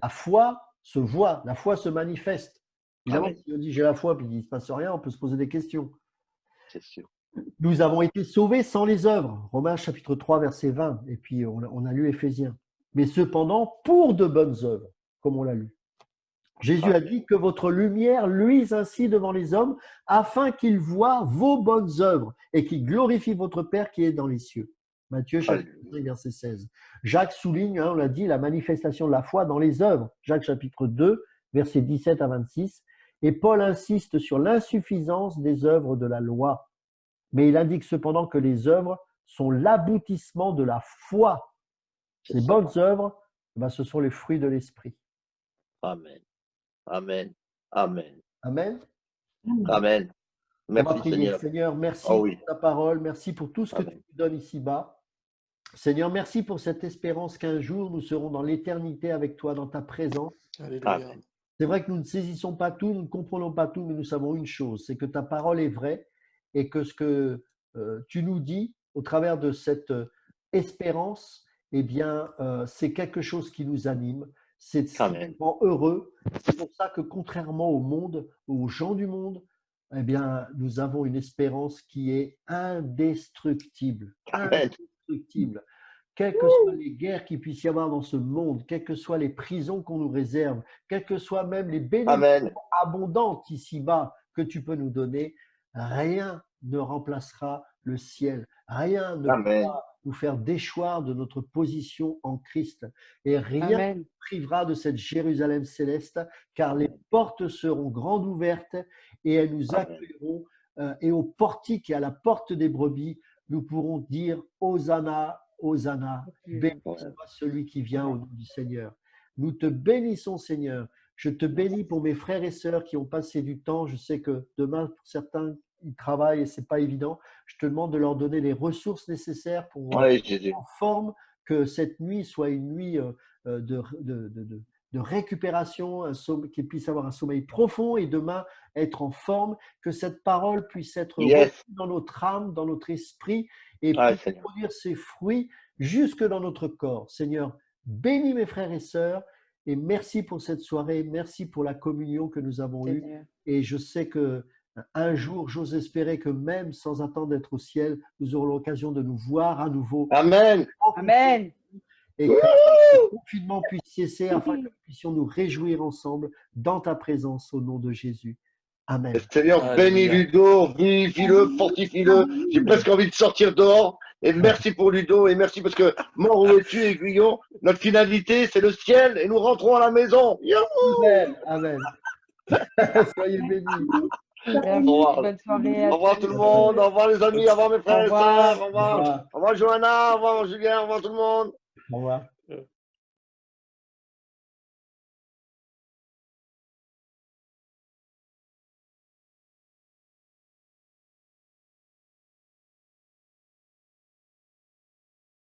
La foi se voit, la foi se manifeste. Évidemment, Amen. si on dit j'ai la foi puis il ne se passe rien, on peut se poser des questions. C'est sûr. Nous avons été sauvés sans les œuvres. Romains chapitre 3, verset 20. Et puis on a lu Éphésiens. Mais cependant, pour de bonnes œuvres, comme on l'a lu. Jésus a dit que votre lumière luise ainsi devant les hommes, afin qu'ils voient vos bonnes œuvres et qu'ils glorifient votre Père qui est dans les cieux. Matthieu chapitre 5, verset 16. Jacques souligne, on l'a dit, la manifestation de la foi dans les œuvres. Jacques chapitre 2, versets 17 à 26. Et Paul insiste sur l'insuffisance des œuvres de la loi. Mais il indique cependant que les œuvres sont l'aboutissement de la foi. Ces bonnes œuvres, ce sont les fruits de l'esprit. Amen. Amen. Amen. Amen. Amen. On va Merci prier. Seigneur. Seigneur, merci Oh oui. pour ta parole, merci pour tout ce que Amen. tu nous donnes ici-bas. Seigneur, merci pour cette espérance qu'un jour nous serons dans l'éternité avec toi, dans ta présence. Alléluia. Amen. C'est vrai que nous ne saisissons pas tout, nous ne comprenons pas tout, mais nous savons une chose, c'est que ta parole est vraie et que ce que tu nous dis au travers de cette espérance, eh bien, c'est quelque chose qui nous anime, C'est Amen. simplement heureux. C'est pour ça que contrairement au monde, aux gens du monde, eh bien, nous avons une espérance qui est indestructible. Amen. Indestructible. Quelles que soient les guerres qu'il puisse y avoir dans ce monde, quelles que soient les prisons qu'on nous réserve, quelles que soient même les bénédictions Amen. abondantes ici-bas que tu peux nous donner, rien ne remplacera le ciel. Rien ne Amen. pourra nous faire déchoir de notre position en Christ. Et rien Amen. ne nous privera de cette Jérusalem céleste, car les portes seront grandes ouvertes et elles nous Amen. accueilleront. Et au portique et à la porte des brebis, nous pourrons dire Hosanna, Hosanna, béni soit celui qui vient au nom du Seigneur. Nous te bénissons, Seigneur. Je te bénis pour mes frères et sœurs qui ont passé du temps. Je sais que demain, pour certains, ils travaillent et ce n'est pas évident. Je te demande de leur donner les ressources nécessaires pour Oui, Jésus. en forme, que cette nuit soit une nuit de récupération, qu'ils puissent avoir un sommeil profond et demain être en forme, que cette parole puisse être Yes. reçue dans notre âme, dans notre esprit et Ouais, puisse Seigneur. produire ses fruits jusque dans notre corps. Seigneur, bénis mes frères et sœurs et merci pour cette soirée, merci pour la communion que nous avons eue. Seigneur. Et je sais que un jour, j'ose espérer que même sans attendre d'être au ciel, nous aurons l'occasion de nous voir à nouveau. Amen. Amen. Et que ce confinement puisse cesser afin que nous puissions nous réjouir ensemble dans ta présence au nom de Jésus. Amen. Seigneur, Alléluia. bénis Ludo, vivifie-le, fortifie-le. J'ai presque envie de sortir dehors. Et merci pour Ludo et merci parce que mort où es-tu, Aiguillon, notre finalité c'est le ciel et nous rentrons à la maison. Youhou. Amen. Amen. Soyez bénis. Merci. revoir. Bonne soirée. Au revoir tout le monde, au revoir les amis, au revoir mes frères et Au revoir. sœurs, au revoir. Au revoir Johanna, au revoir Julien, au revoir tout le monde. Au revoir.